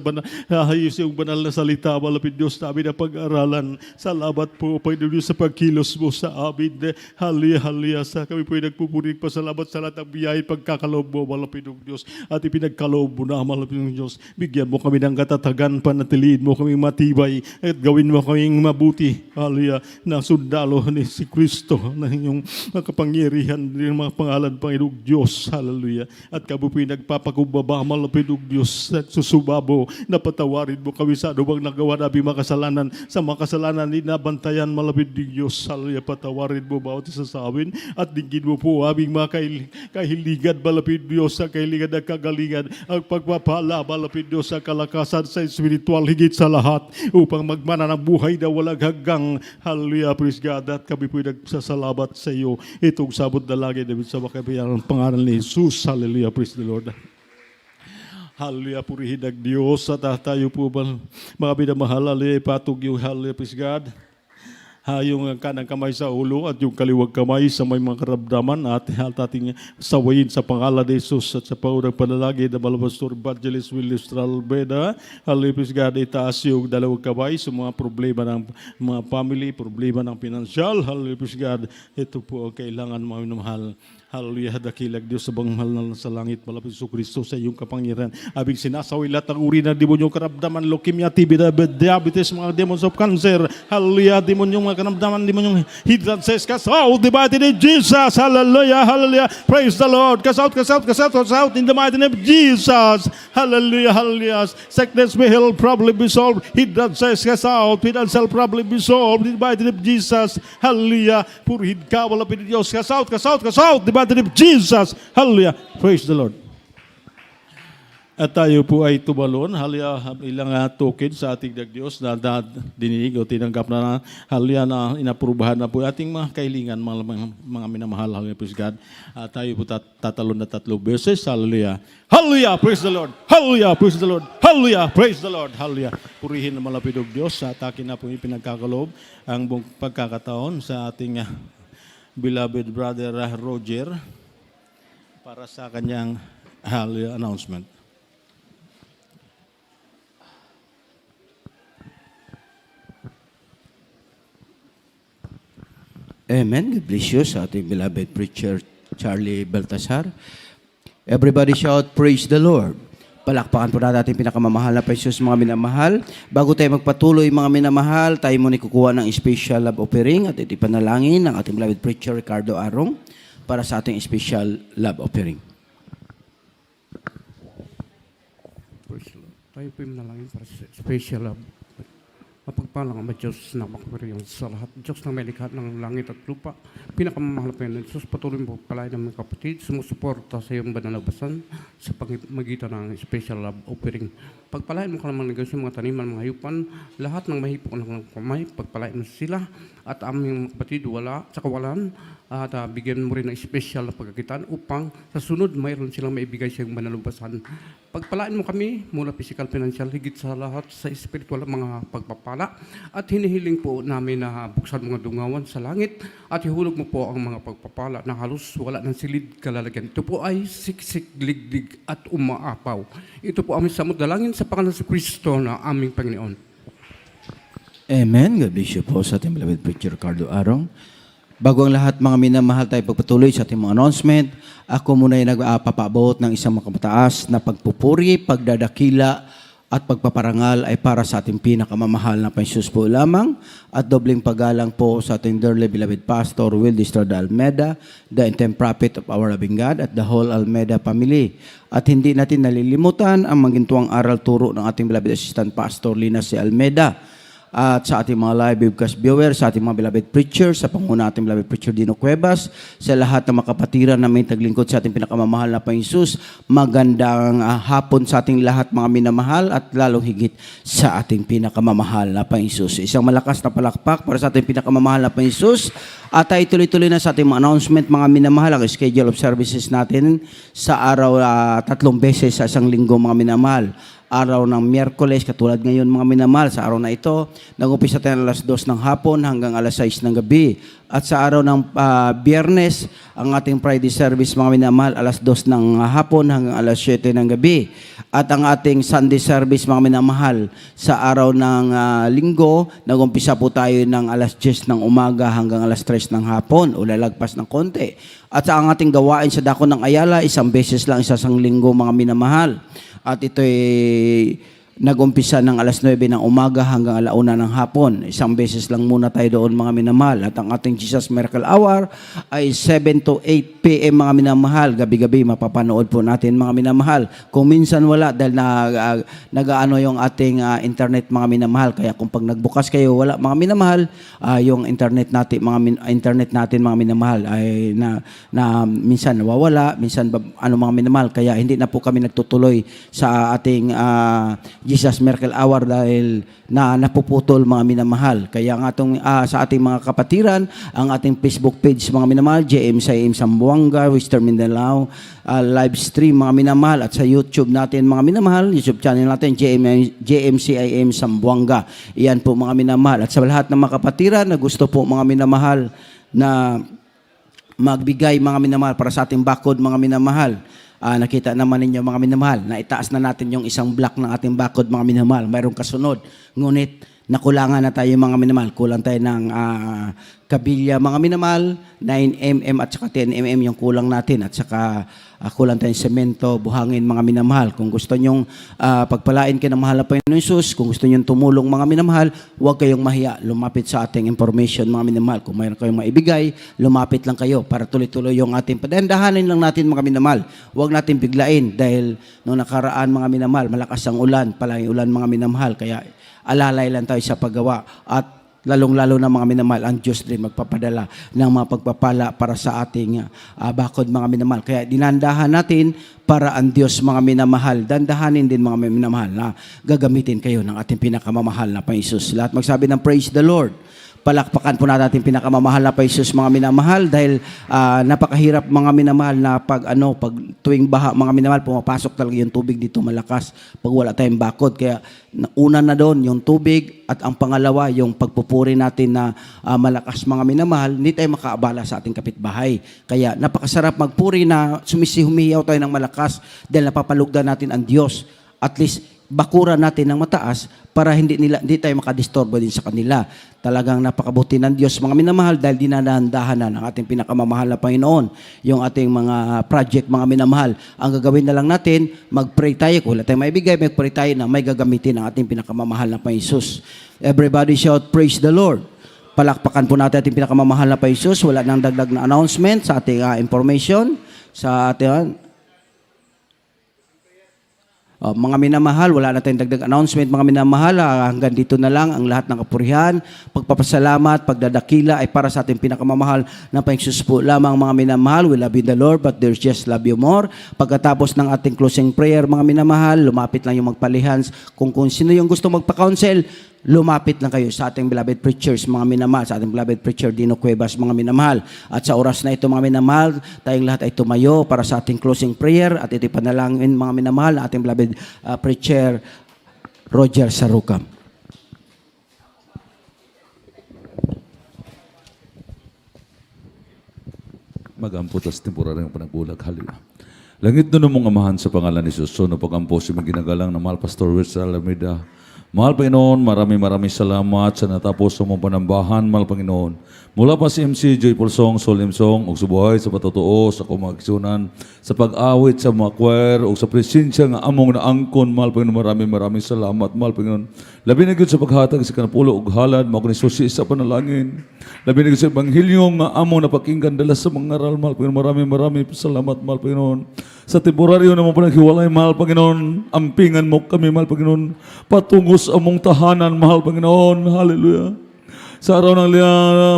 hayos yung banal na salita, malapit Diyos namin na pag-aralan. Salamat po, Panginoon Diyos, sa pagkilos mo sa amin. Hallelujah, hallelujah. Sa kami po'y nagpupuri, nagpasalamat sa lahat ng biyaya, pagkakaloob mo, malapit ng Diyos. At ipinagkaloob mo na, malapit ng Diyos. Bigyan mo kami ng katatagan, panatiliin mo kami matibay, at gawin mo kaming mabuti, hallelujah, na sundalo ni si Kristo, na inyong makapangyarihan ng mga pangalan, Panginoong Diyos, hallelujah. At kami po'y nagpapakumbaba, malapit ng Diyos, at susubabo, na patawarin mo kami sa anumang nagawa namin makasalanan, sa makasalanan inabantayan, malapit ng Diyos, hallelujah, patawarin mo bawat isa sa amin, at dinggin mo po aming mga kahiligan, malapit Diyos, sa kahilingan ng kagalingan, ang pagpapala, malapit Diyos, sa kalakasan sa spiritual, higit sa lahat, upang magmana ng buhay na walang hanggang. Hallelujah, praise God. At kami po'y nagsasalamat sa iyo. Itong sabot na lagi namin sa makabayang pangalan ni Jesus. Hallelujah, praise the Lord. Hallelujah, purihin ng Diyos. At tayo po mga binamahal, hallelujah, patog yung hallelujah, praise God. Yung kanang kamay sa ulo at yung kaliwag kamay sa may mga karamdaman at ating sawayin sa pangalan ni Jesus at sa paunang panalangin na Pastor Evangelist Willis Radalveda. Hallelujah, praise God, itaas yung dalawang kamay sa mga problema ng mga family, problema ng pinansyal. Hallelujah, praise God. Ito po ang kailangan mga minamahal. Hallelujah, dakilag Diyos sa banghal na sa langit, malapit sa Kristo sa iyong kapangyarihan. Abing sinasawi lahat ng uri ng demonyong karamdaman, leukemia, TB, diabetes, mga demons of cancer. Hallelujah, demonyong mga karamdaman, demonyong hidran says, cast out the mighty name of Jesus. Hallelujah, hallelujah. Praise the Lord. Cast out, cast out, cast out, cast out in the mighty name of Jesus. Hallelujah, hallelujah. Sickness may heal, problem be solved. Hidran says, cast out. Financial problem be solved in the mighty name of Jesus. Hallelujah. Purihin ka, malapit Diyos. Cast out, cast out, cast out. The mighty name of Jesus. Hallelujah. Praise the Lord. At tayo po ay tumalon, hallelujah, ilang token sa ating Diyos na dininig o tinanggap na, hallelujah, na inaprubahan na po ating mga kahilingan, mga minamahal, hallelujah, praise God. At tayo po tatalon na 3 beses, hallelujah. Hallelujah, praise the Lord. Hallelujah, praise the Lord. Hallelujah, praise the Lord. Hallelujah. Purihin na malapit ng Diyos sa akin na po pinagkakaloob ang buong pagkakataon sa ating beloved brother Roger para sa kanyang hallelujah announcement. Amen. God bless you sa ating beloved preacher Charlie Baltasar. Everybody shout, praise the Lord. Palakpakan po natin ating pinakamamahal na precious mga minamahal. Bago tayo magpatuloy mga minamahal, tayo muna kukuha ng special love offering at itipanalangin ng ating beloved preacher Ricardo Arong para sa ating special love offering. Praise the Lord. Tayo po yung manalangin para sa special love. Mapagpalang ang Diyos na makapiriyong sa lahat. Diyos na may likha ng langit at lupa. Pinakamamahal pa yan. Diyos patuloy mo palain ng mga kapatid. Sumusuporta sa iyong banalabasan sa pagmagitan ng special love offering. Pagpalain mo ka naman ng mga taniman, mga hayupan. Lahat ng mahipok ng kamay. Pagpalain mo sila. At aming kapatid wala sa kawalan. At bigyan mo rin ng special na pagkakitaan upang sa sunod mayroon silang maibigay sa iyong banalabasan. Pagpalain mo kami mula physical, financial, higit sa lahat sa spiritual mga pagpapala. At hinihiling po namin na buksan mga dungawan sa langit at ihulog mo po ang mga pagpapala na halos wala ng silid kalalagyan. Ito po ay siksik, ligdig at umaapaw. Ito po aming samot dalangin sa pangalan sa Kristo na aming Panginoon. Amen. God bless you po sa ating beloved preacher Ricardo Arong. Bago ang lahat mga minamahal tayo pagpatuloy sa ating mga announcement, ako muna ay nagpapaabot ng isang makamataas na pagpupuri, pagdadakila at pagpaparangal ay para sa ating pinakamamahal na Panginoon po lamang at dobleng paggalang po sa ating dearly beloved Pastor Will Distrada Almeda, the interim prophet of our loving God at the whole Almeda family. At hindi natin nalilimutan ang magintuang aral turo ng ating beloved assistant Pastor Lina C. Almeda. at sa ating mga live webcast viewers, sa ating mga beloved preachers, sa panguna ating beloved preacher Dino Cuevas, sa lahat ng makapatiran na may taglingkod sa ating pinakamamahal na Panginoon Hesus, magandang hapon sa ating lahat mga minamahal at lalong higit sa ating pinakamamahal na Panginoon Hesus. Isang malakas na palakpak para sa ating pinakamamahal na Panginoon Hesus at ay tuloy-tuloy na sa ating mga announcement mga minamahal, ang schedule of services natin sa araw 3 beses sa isang linggo mga minamahal. Araw ng Miyerkules, katulad ngayon mga minamahal, sa araw na ito, nag-umpisa tayo alas 2 ng hapon hanggang alas 6 ng gabi. At sa araw ng Biyernes, ang ating Friday service mga minamahal, alas 2 ng hapon hanggang alas 7 ng gabi. At ang ating Sunday service mga minamahal, sa araw ng linggo, nag-umpisa po tayo ng alas 10 ng umaga hanggang alas 3 ng hapon o lalagpas ng konti. At sa ang ating gawain sa Dako ng Ayala, isang beses lang, isang linggo mga minamahal. At ito'y nag-umpisa ng alas 9 ng umaga hanggang 1:00 ng hapon. Isang beses lang muna tayo doon mga minamahal. At ang ating Jesus Miracle Hour ay 7 to 8 p.m. mga minamahal. Gabi-gabi mapapanood po natin mga minamahal. Kung minsan wala dahil nag-aano yung ating internet mga minamahal. Kaya kung pag nagbukas kayo wala mga minamahal, yung internet natin mga minamahal ay na minsan nawawala, minsan mga minamahal. Kaya hindi na po kami nagtutuloy sa ating Jesus Miracle Hour dahil napuputol mga minamahal. Kaya nga sa ating mga kapatiran, ang ating Facebook page mga minamahal, JMCIM Zamboanga, Western Mindanao, live stream mga minamahal, at sa YouTube natin mga minamahal, YouTube channel natin, JMCIM Zamboanga. Iyan po mga minamahal. At sa lahat ng mga kapatiran na gusto po mga minamahal na magbigay mga minamahal para sa ating bakod mga minamahal, nakita naman ninyo mga minamahal, na itaas na natin yung isang block ng ating bakod mga minamahal. Mayroong kasunod. Ngunit nakulangan na tayo mga minamahal. Kulang tayo ng kabilya mga minamahal, 9mm at saka 10mm yung kulang natin. At saka kulang tayong semento, buhangin mga minamahal. Kung gusto nyong pagpalain kayo ng mahal na Panginoon Hesus, kung gusto nyong tumulong mga minamahal, huwag kayong mahiya. Lumapit sa ating information mga minamahal. Kung mayroon kayong maibigay, lumapit lang kayo para tuloy-tuloy yung ating padandahanin lang natin mga minamahal. Huwag natin biglain dahil noong nakaraan mga minamahal, malakas ang ulan, palagi ulan mga minamahal. Kaya alalay lang tayo sa paggawa at lalong-lalo na mga minamahal, ang Diyos din magpapadala ng mga pagpapala para sa ating bakod mga minamahal. Kaya dinandahan natin para ang Diyos mga minamahal, dandahanin din mga minamahal na gagamitin kayo ng ating pinakamamahal na Panginoon Hesus. Lahat magsabi ng praise the Lord. Palakpakan po natin pinakamamahal na Panginoon Hesus mga minamahal dahil napakahirap mga minamahal na pag tuwing baha mga minamahal, pumapasok talaga yung tubig dito malakas pag wala tayong bakod. Kaya una na doon yung tubig at ang pangalawa yung pagpupuri natin na malakas mga minamahal, hindi tayo makaabala sa ating kapitbahay. Kaya napakasarap magpuri na humiyaw tayo ng malakas dahil napapalugdan natin ang Diyos. At least bakura natin ng mataas para hindi tayo makadisturbo din sa kanila. Talagang napakabuti ng Diyos mga minamahal dahil dinadahan na ng ating pinakamamahal na Panginoon yung ating mga project mga minamahal. Ang gagawin na lang natin, mag-pray tayo. Kung wala tayong maibigay, mag-pray tayo na may gagamitin ang ating pinakamamahal na Panginoon Hesus. Everybody shout, praise the Lord. Palakpakan po natin ating pinakamamahal na Panginoon Hesus. Wala nang dagdag na announcement sa ating information, sa ating mga minamahal, wala na tayong dagdag announcement. Mga minamahal, hanggang dito na lang ang lahat ng kapurihan, pagpapasalamat, pagdadakila ay para sa ating pinakamamahal na Panginoon Hesus po lamang mga minamahal. We love you the Lord, but there's just love you more. Pagkatapos ng ating closing prayer, mga minamahal, lumapit lang yung magpalihans. Kung sino yung gusto magpa-counsel, lumapit lang kayo sa ating beloved preachers, mga minamahal, sa ating beloved preacher Dino Cuevas, mga minamahal. At sa oras na ito, mga minamahal, tayong lahat ay tumayo para sa ating closing prayer at ito panalangin, mga minamahal, ating beloved preacher Roger Sarucam. Magampo tas temporaryong panagbulag. Hallelujah. Langit na mong amahan sa pangalan ni Jesus. So, pagampo si ginagalang na mahal Pastor Wilson Alameda. Mahal Panginoon, maraming salamat sa natapos sa mong panambahan, mahal Panginoon. Mula pa si MC Joyful Song, Solemn Song, o sa buhay, sa patutuo, sa kumagsunan, sa pag-awit, sa mga choir, o sa presensya nga among na angkon, mahal Panginoon, maraming salamat, mahal Panginoon. Labi na sa paghatag sa kanapulo ug halad, mao ni susi sa panalangin. Labi na sa ebanghelyo nga among napakinggan dala sa mga aral, mahal Panginoon, maraming salamat, mahal Panginoon. Sa temporaryo na mo panaghiwalay, mahal Panginoon, ampingan mo kami, mahal Panginoon. Patungos among tahanan, mahal Panginoon. Hallelujah. Sa araw ng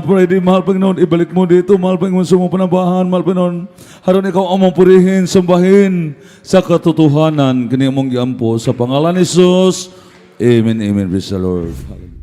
Friday, mahal Panginoon, ibalik mo dito, mahal Panginoon, sa mong panabahan, mahal Panginoon. Haron ikaw among purihin, sambahin sa katotohanan, kini among giampo sa pangalan ni Jesus. Amen, amen. Praise the Lord. Hallelujah.